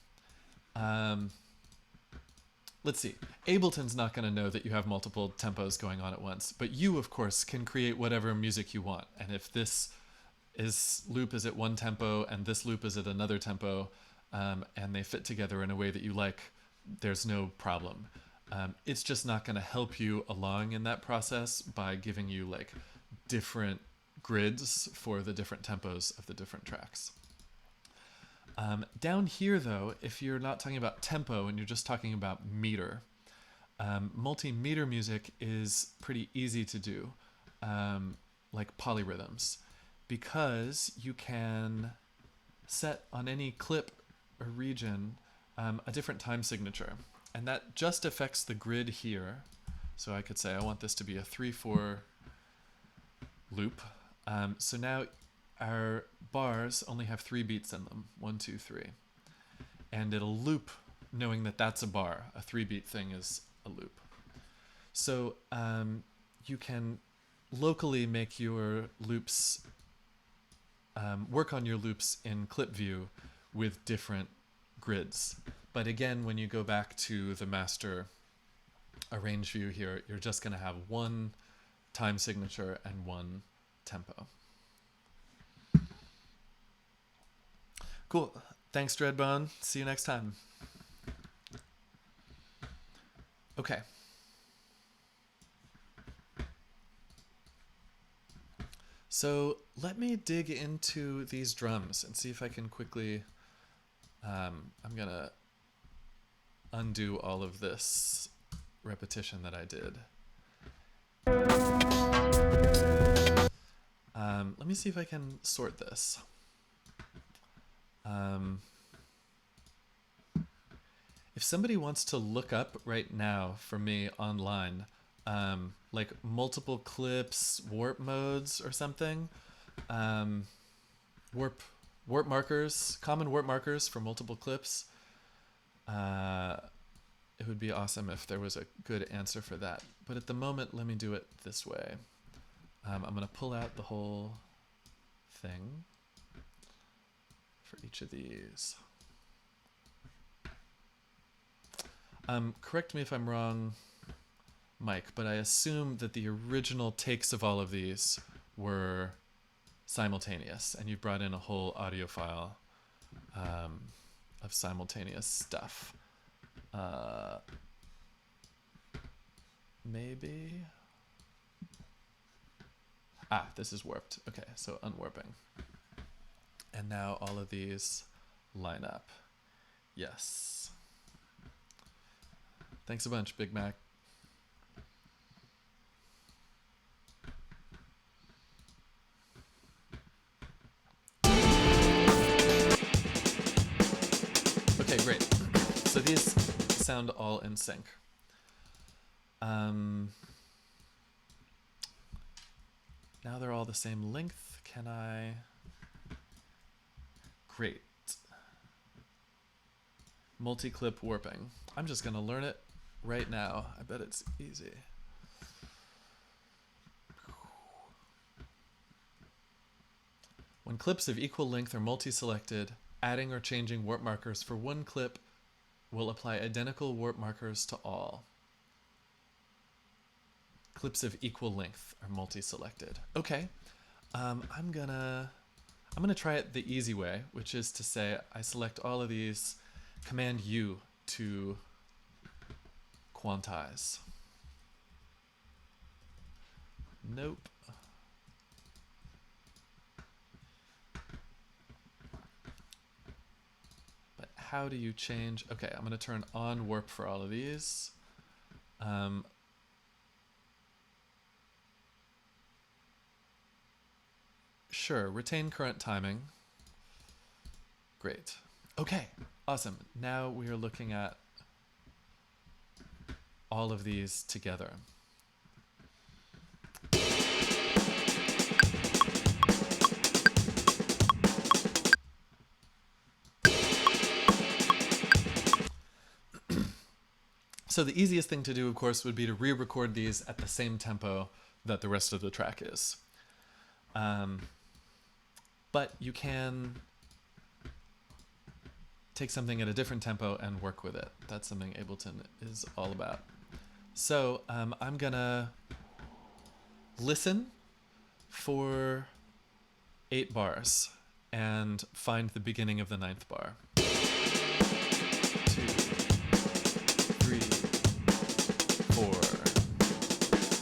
Let's see. Ableton's not going to know that you have multiple tempos going on at once, but you, of course, can create whatever music you want. And if this loop is at one tempo and this loop is at another tempo, and they fit together in a way that you like, there's no problem. It's just not going to help you along in that process by giving you like different grids for the different tempos of the different tracks. Down here though, if you're not talking about tempo and you're just talking about meter, multimeter music is pretty easy to do, like polyrhythms, because you can set on any clip or region a different time signature, and that just affects the grid here. So I could say I want this to be a 3/4 loop. So now our bars only have 3 beats in them, 1, 2, 3, and it'll loop knowing that that's a bar. A 3-beat thing is a loop. So you can locally make your loops work on your loops in clip view with different grids. But again, when you go back to the master arrange view here, you're just going to have one time signature and one tempo. Cool. Thanks, Dreadbone. See you next time. Okay. So let me dig into these drums and see if I can quickly, I'm going to undo all of this repetition that I did. Let me see if I can sort this. If somebody wants to look up right now for me online, like multiple clips, warp modes or something, warp markers, common warp markers for multiple clips, it would be awesome if there was a good answer for that. But at the moment, let me do it this way. I'm going to pull out the whole thing for each of these. Correct me if I'm wrong, Mike, but I assume that the original takes of all of these were simultaneous, and you brought in a whole audio file of simultaneous stuff. Maybe? Ah, this is warped. Okay, so unwarping. And now all of these line up. Yes. Thanks a bunch, Big Mac. sound all in sync. Now they're all the same length. Can I? Great. Multi-clip warping. I'm just gonna learn it right now. I bet it's easy. When clips of equal length are multi-selected, adding or changing warp markers for one clip will apply identical warp markers to all. Clips of equal length are multi-selected. Okay, I'm gonna try it the easy way, which is to say I select all of these, Command U to quantize. Nope. But how do you change? Okay, I'm gonna turn on warp for all of these. Sure, retain current timing. Great. Okay, awesome. Now we are looking at all of these together. So the easiest thing to do, of course, would be to re-record these at the same tempo that the rest of the track is. But you can take something at a different tempo and work with it. That's something Ableton is all about. So I'm gonna listen for 8 bars and find the beginning of the 9th bar. 2, 3, 4,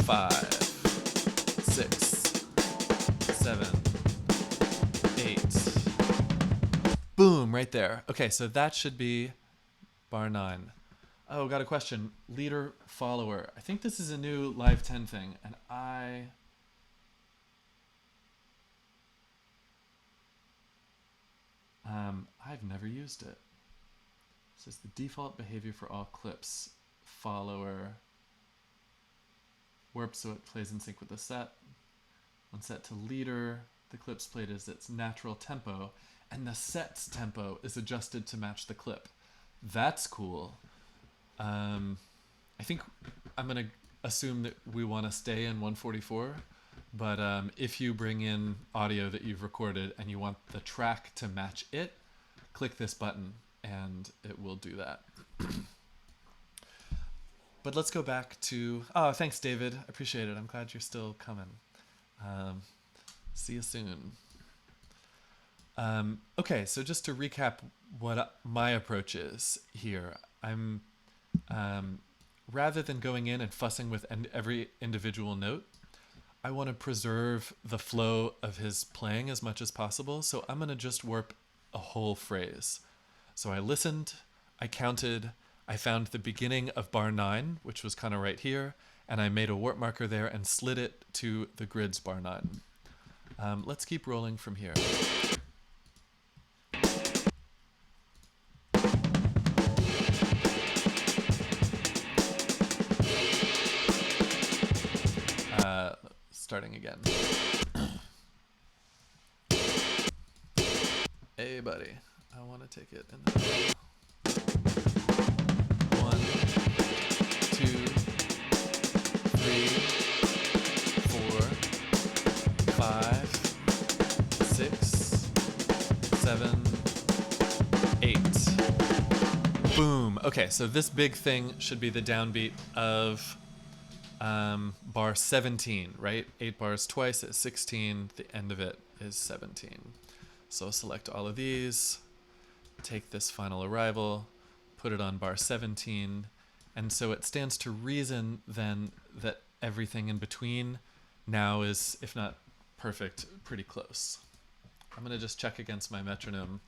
5, 6, 7, 8. Boom, right there. Okay, so that should be bar 9. Oh, got a question. Leader, follower. I think this is a new Live 10 thing, and I've never used it. It says the default behavior for all clips. Follower. Warp so it plays in sync with the set. When set to leader, the clip's played as its natural tempo, and the set's tempo is adjusted to match the clip. That's cool. I think I'm going to assume that we want to stay in 144, but if you bring in audio that you've recorded and you want the track to match it, click this button and it will do that. But let's go back to... Oh, thanks, David. I appreciate it. I'm glad you're still coming. See you soon. Okay, so just to recap what my approach is here, I'm rather than going in and fussing with every individual note, I want to preserve the flow of his playing as much as possible, so I'm going to just warp a whole phrase. So I listened, I counted, I found the beginning of bar 9, which was kind of right here, and I made a warp marker there and slid it to the grid's bar 9. Let's keep rolling from here. Starting again. Hey, buddy. I want to take it in the middle. 1, 2, 3, 4, 5, 6, 7, 8. Boom. Okay, so this big thing should be the downbeat of bar 17, right? 8 bars twice at 16. The end of it is 17. So select all of these, take this final arrival, put it on bar 17, and so it stands to reason then that everything in between now is, if not perfect, pretty close. I'm going to just check against my metronome.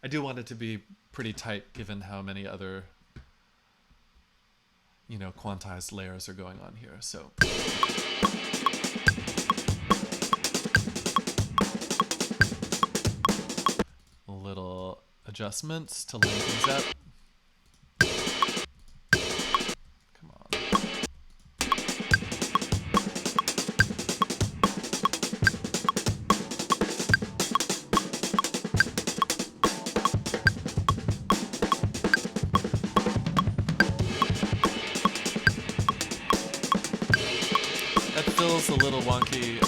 I do want it to be pretty tight given how many other quantized layers are going on here. So little adjustments to line things up. fill's a little wonky. You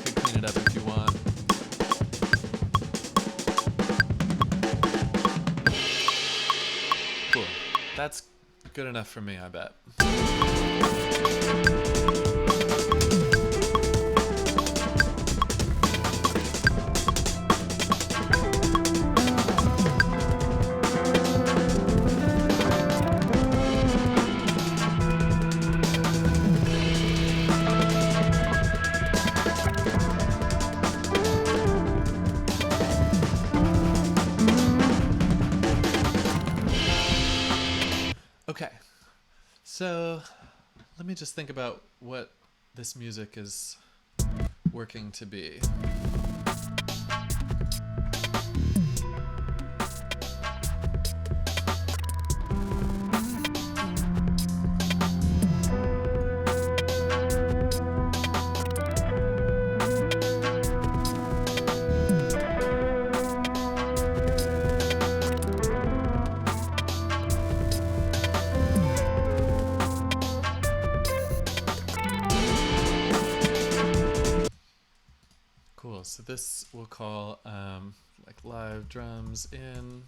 can clean it up if you want. Cool. That's good enough for me, I bet. Okay, so let me just think about what this music is working to be. Cool, so this we'll call like live drums in.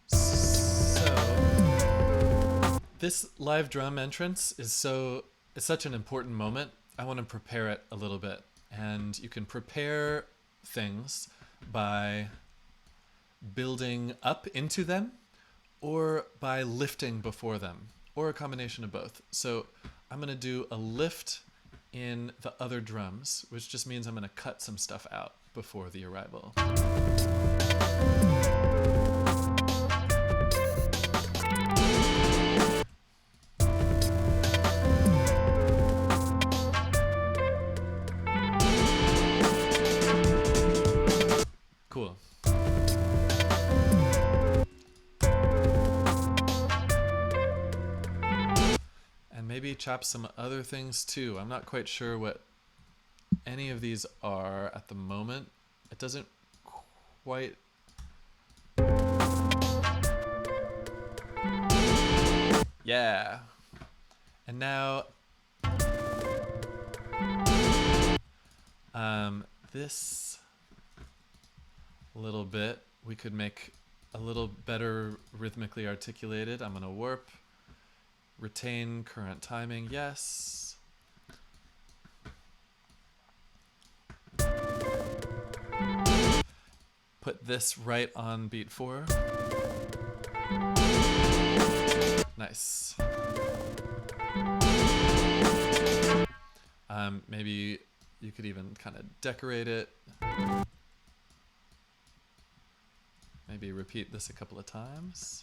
So this live drum entrance is such an important moment. I want to prepare it a little bit, and you can prepare things by building up into them or by lifting before them, or a combination of both. So I'm gonna do a lift in the other drums, which just means I'm gonna cut some stuff out before the arrival. Cool. Maybe chop some other things too. I'm not quite sure what any of these are at the moment. It doesn't quite... Yeah. And now... this little bit we could make a little better rhythmically articulated. I'm gonna warp. Retain current timing, yes. Put this right on beat 4. Nice. Maybe you could even kind of decorate it. Maybe repeat this a couple of times.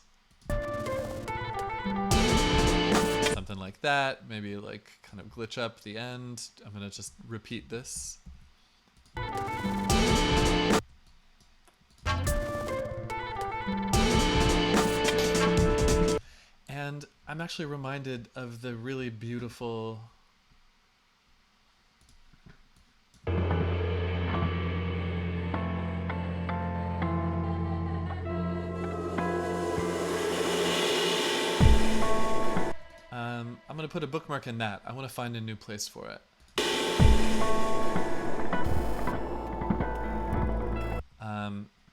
Something like that. Maybe like kind of glitch up the end. I'm gonna just repeat this. And I'm actually reminded of the really beautiful I'm going to put a bookmark in that. I want to find a new place for it.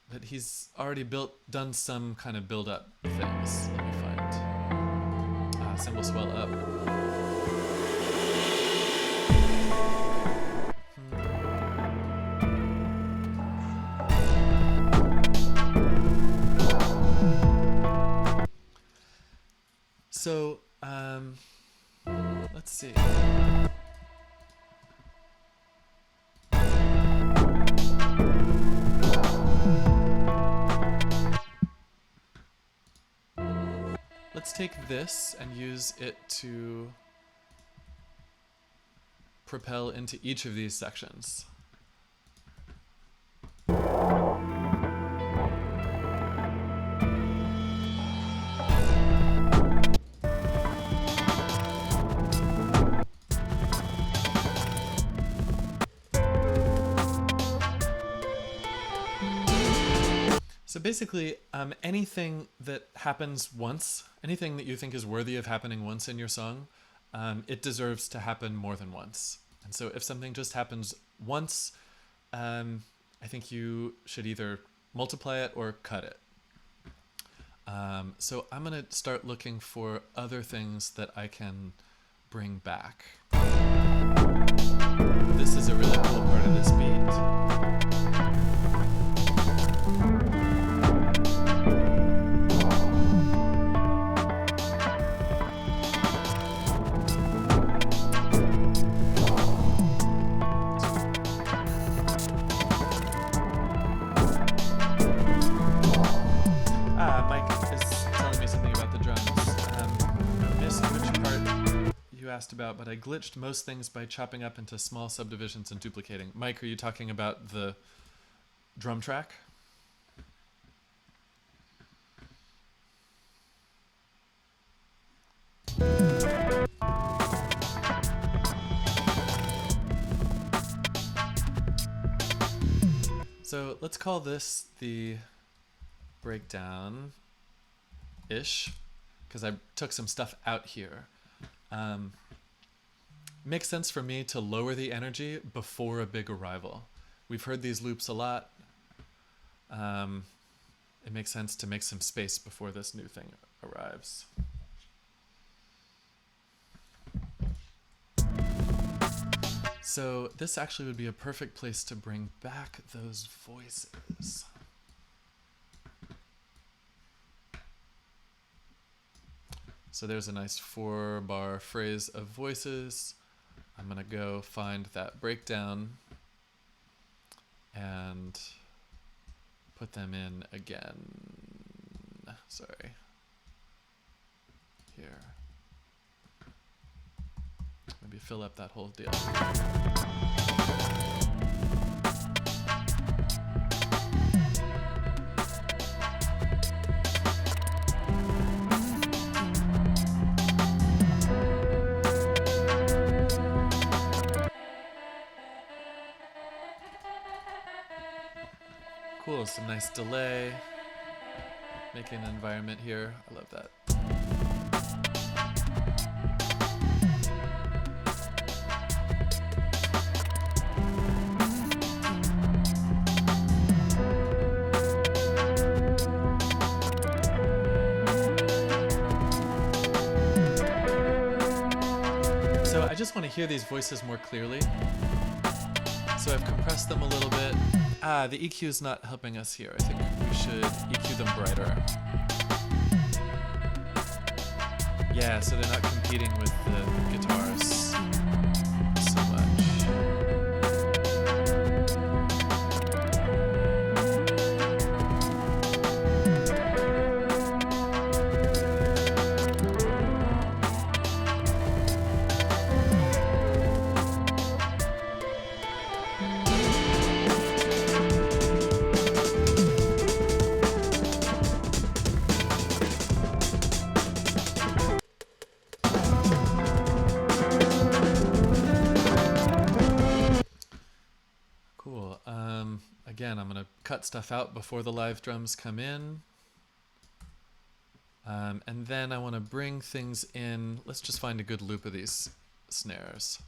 But he's already done some kind of build-up things. Let me find cymbal swell up. So, let's see. Let's take this and use it to propel into each of these sections. So basically, anything that happens once, anything that you think is worthy of happening once in your song, it deserves to happen more than once. And so if something just happens once, I think you should either multiply it or cut it. So I'm going to start looking for other things that I can bring back. This is a really cool part of this beat. About, but I glitched most things by chopping up into small subdivisions and duplicating. Mike, are you talking about the drum track? So let's call this the breakdown-ish, because I took some stuff out here. Makes sense for me to lower the energy before a big arrival. We've heard these loops a lot. It makes sense to make some space before this new thing arrives. So this actually would be a perfect place to bring back those voices. So there's a nice 4-bar phrase of voices. I'm gonna go find that breakdown and put them in again. Sorry. Here. Maybe fill up that whole deal. Cool, some nice delay. Making an environment here. I love that. So I just want to hear these voices more clearly. So I've compressed them a little bit. The EQ is not helping us here. I think we should EQ them brighter. Yeah, so they're not competing with the guitars so much. Again, I'm going to cut stuff out before the live drums come in. And then I want to bring things in. Let's just find a good loop of these snares.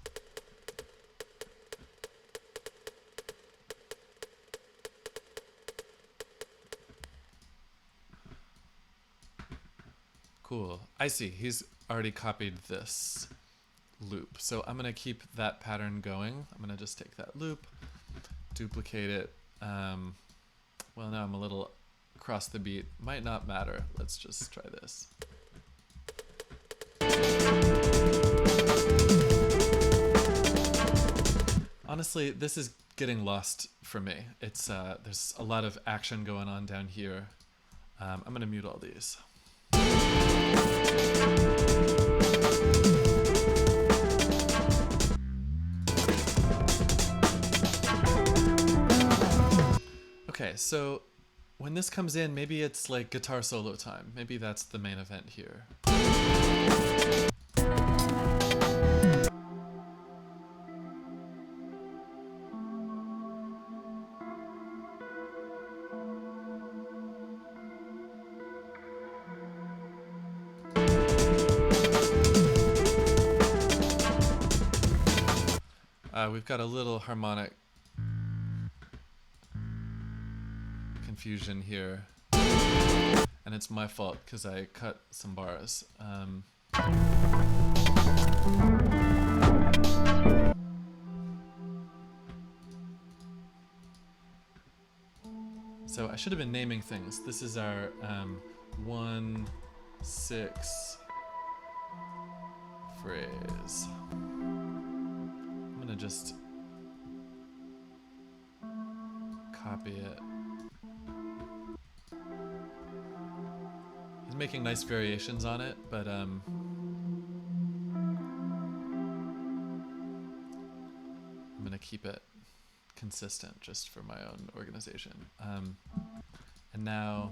Cool. I see. He's already copied this loop. So I'm going to keep that pattern going. I'm going to just take that loop, duplicate it. Well, now I'm a little across the beat. Might not matter. Let's just try this. Honestly, this is getting lost for me. It's there's a lot of action going on down here. I'm gonna mute all these. Okay, so when this comes in, maybe it's like guitar solo time. Maybe that's the main event here. we've got a little harmonic confusion here. And it's my fault because I cut some bars. So I should have been naming things. This is our 1/6 phrase. I'm gonna just copy it. He's making nice variations on it, but I'm gonna keep it consistent just for my own organization. And now,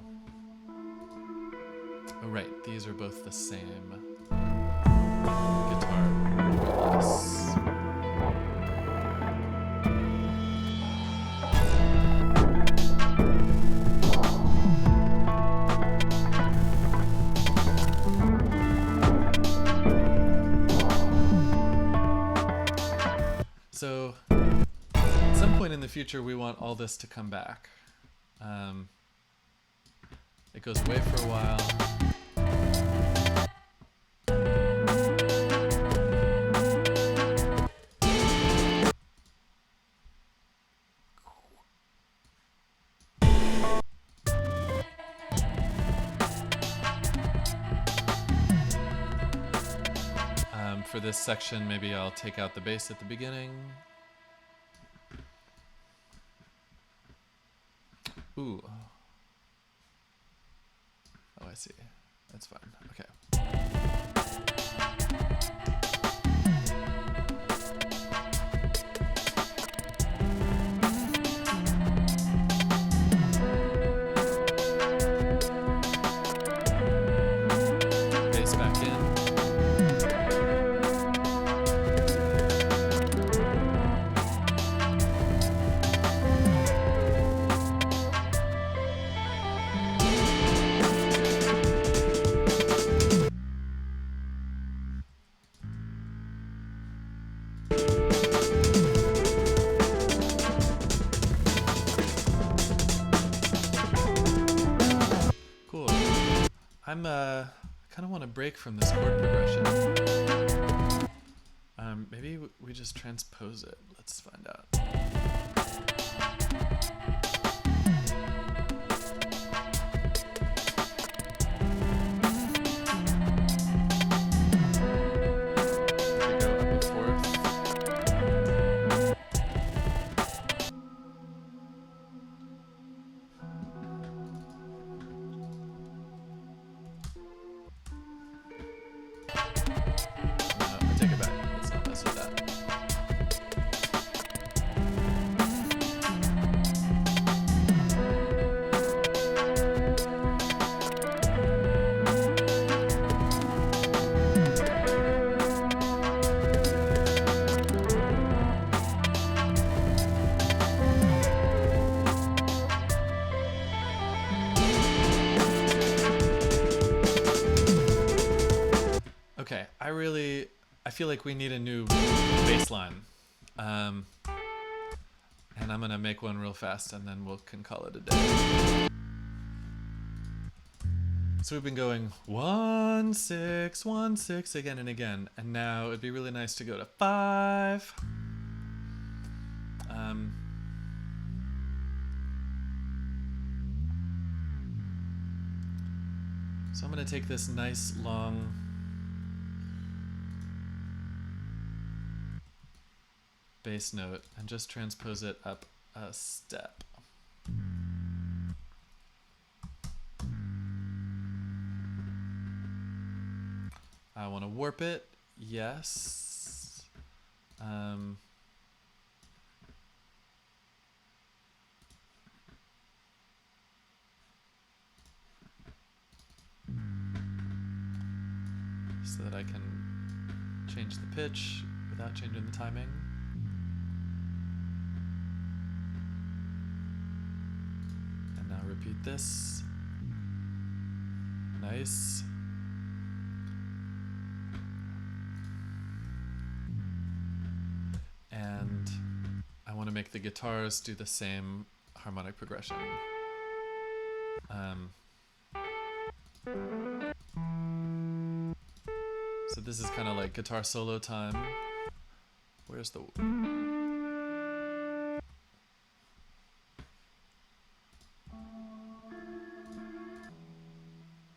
oh right, these are both the same guitar, more or less. So, at some point in the future, we want all this to come back. It goes away for a while. For this section, maybe I'll take out the bass at the beginning. Ooh. Oh, I see. That's fine. Okay. Bass back in. Cool. I'm kind of want to break from this chord progression. Maybe we just transpose it. Let's find out. We go up a fourth. No, I take it back. Let's not mess with that. Okay, I feel like we need a new bass line. And I'm gonna make one real fast and then we can call it a day. So we've been going 1/6, 1/6 again and again, and now it'd be really nice to go to 5. So I'm gonna take this nice long bass note and just transpose it up a step. I want to warp it, yes. So that I can change the pitch without changing the timing. And now repeat this. Nice. And make the guitars do the same harmonic progression. So this is kind of like guitar solo time. Where's the...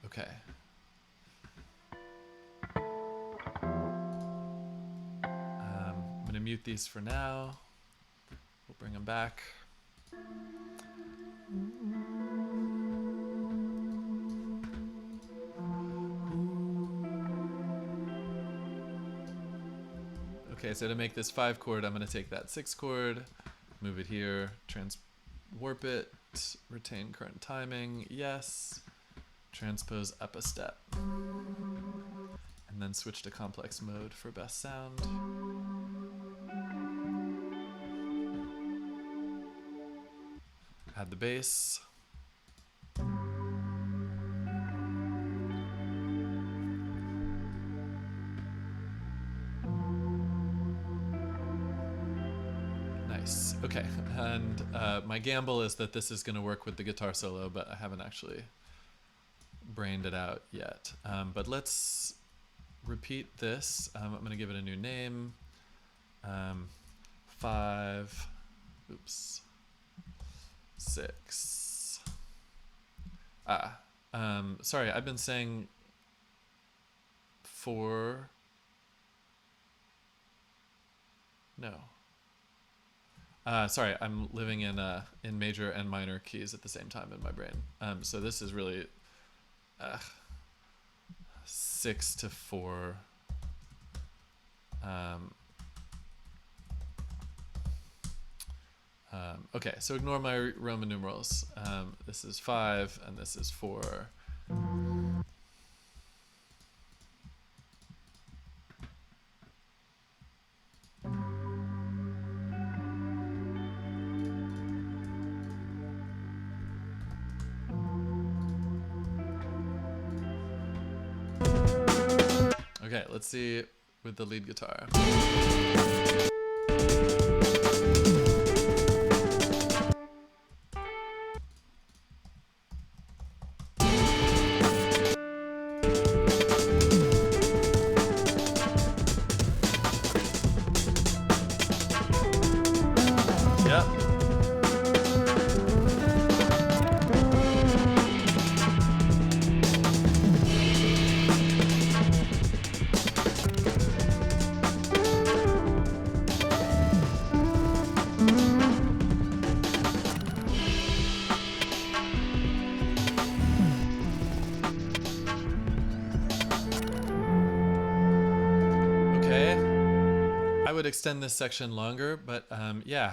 Okay. I'm going to mute these for now. We'll bring them back. Okay, so to make this 5 chord, I'm going to take that 6 chord, move it here, warp it, retain current timing, yes, transpose up a step, and then switch to complex mode for best sound. Add the bass. Nice. Okay, and my gamble is that this is going to work with the guitar solo, but I haven't actually brained it out yet. But let's repeat this. I'm going to give it a new name. 5, oops, 6. Sorry, I've been saying 4. No. Sorry, I'm living in major and minor keys at the same time in my brain. So this is really 6 to 4. Okay, so ignore my Roman numerals. This is 5 and this is 4. Okay, let's see with the lead guitar. Yep. Would extend this section longer, but yeah,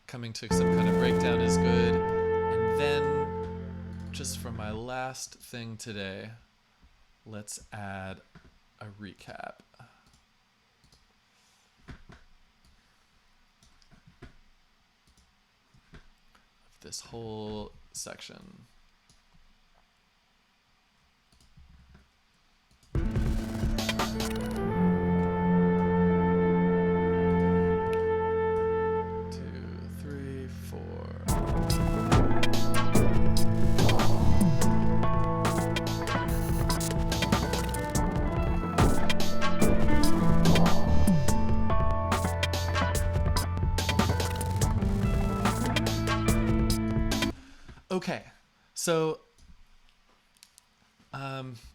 coming to some kind of breakdown is good. And then just for my last thing today, let's add a recap of this whole section. Okay, so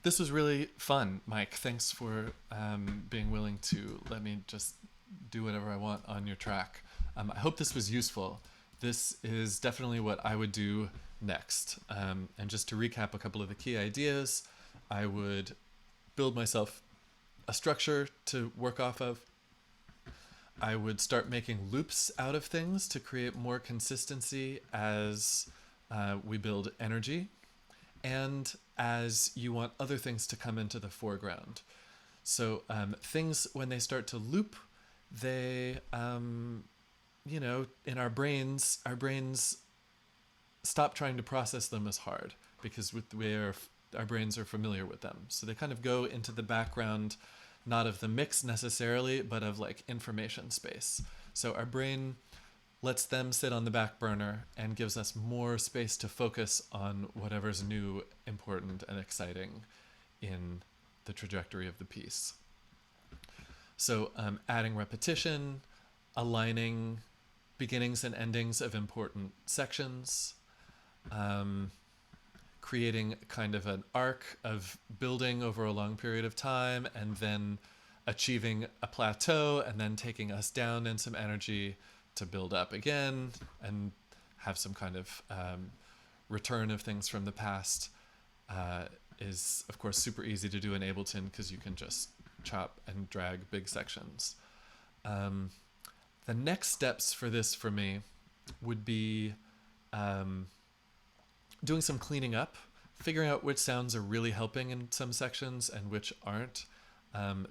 this was really fun, Mike. Thanks for being willing to let me just do whatever I want on your track. I hope this was useful. This is definitely what I would do next. And just to recap a couple of the key ideas, I would build myself a structure to work off of. I would start making loops out of things to create more consistency as we build energy, and as you want other things to come into the foreground. So things, when they start to loop, they, you know, in our brains stop trying to process them as hard because our brains are familiar with them. So they kind of go into the background, not of the mix necessarily, but of like information space. So our brain lets them sit on the back burner and gives us more space to focus on whatever's new, important, and exciting in the trajectory of the piece. So adding repetition, aligning beginnings and endings of important sections, creating kind of an arc of building over a long period of time and then achieving a plateau and then taking us down in some energy to build up again and have some kind of return of things from the past is, of course, super easy to do in Ableton because you can just chop and drag big sections. The next steps for this for me would be doing some cleaning up, figuring out which sounds are really helping in some sections and which aren't.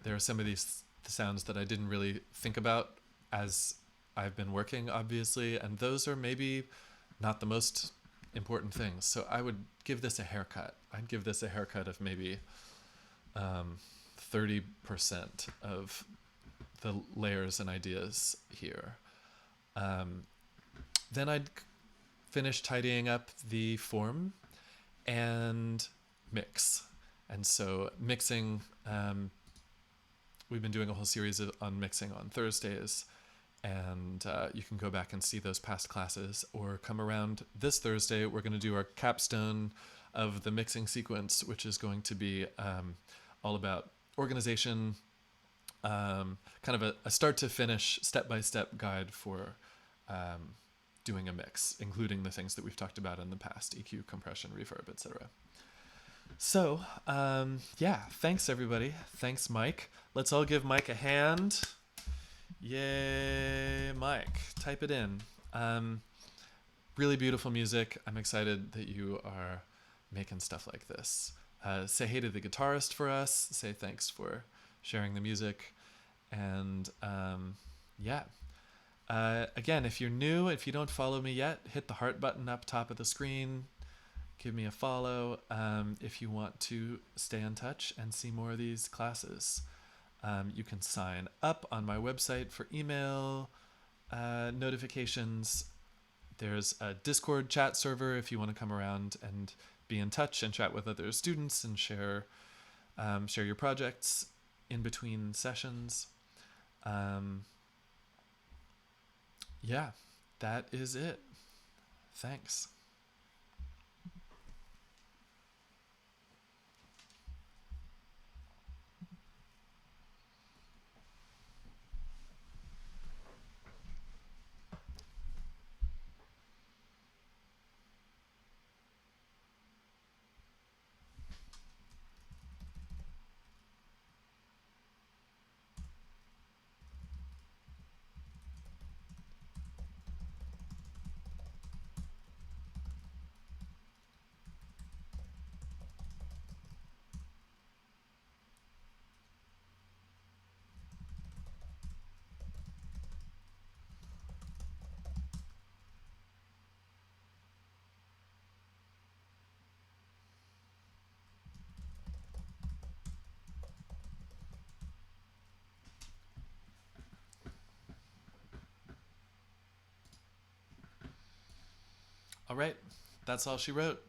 There are some of these sounds that I didn't really think about as I've been working, obviously, and those are maybe not the most important things. So I would give this a haircut. I'd give this a haircut of maybe 30% of the layers and ideas here. Then I'd finish tidying up the form and mix. And so mixing, we've been doing a whole series on mixing on Thursdays, and you can go back and see those past classes or come around this Thursday. We're going to do our capstone of the mixing sequence, which is going to be all about organization, kind of a start to finish step-by-step guide for doing a mix, including the things that we've talked about in the past: EQ, compression, reverb, etc. So, yeah, thanks everybody. Thanks, Mike. Let's all give Mike a hand. Yay, Mike. Type it in. Really beautiful music. I'm excited that you are making stuff like this. Say hey to the guitarist for us. Say thanks for sharing the music. And yeah. Again, if you're new, if you don't follow me yet, hit the heart button up top of the screen. Give me a follow if you want to stay in touch and see more of these classes. You can sign up on my website for email notifications. There's a Discord chat server if you want to come around and be in touch and chat with other students and share your projects in between sessions. Yeah, that is it. Thanks. All right, that's all she wrote.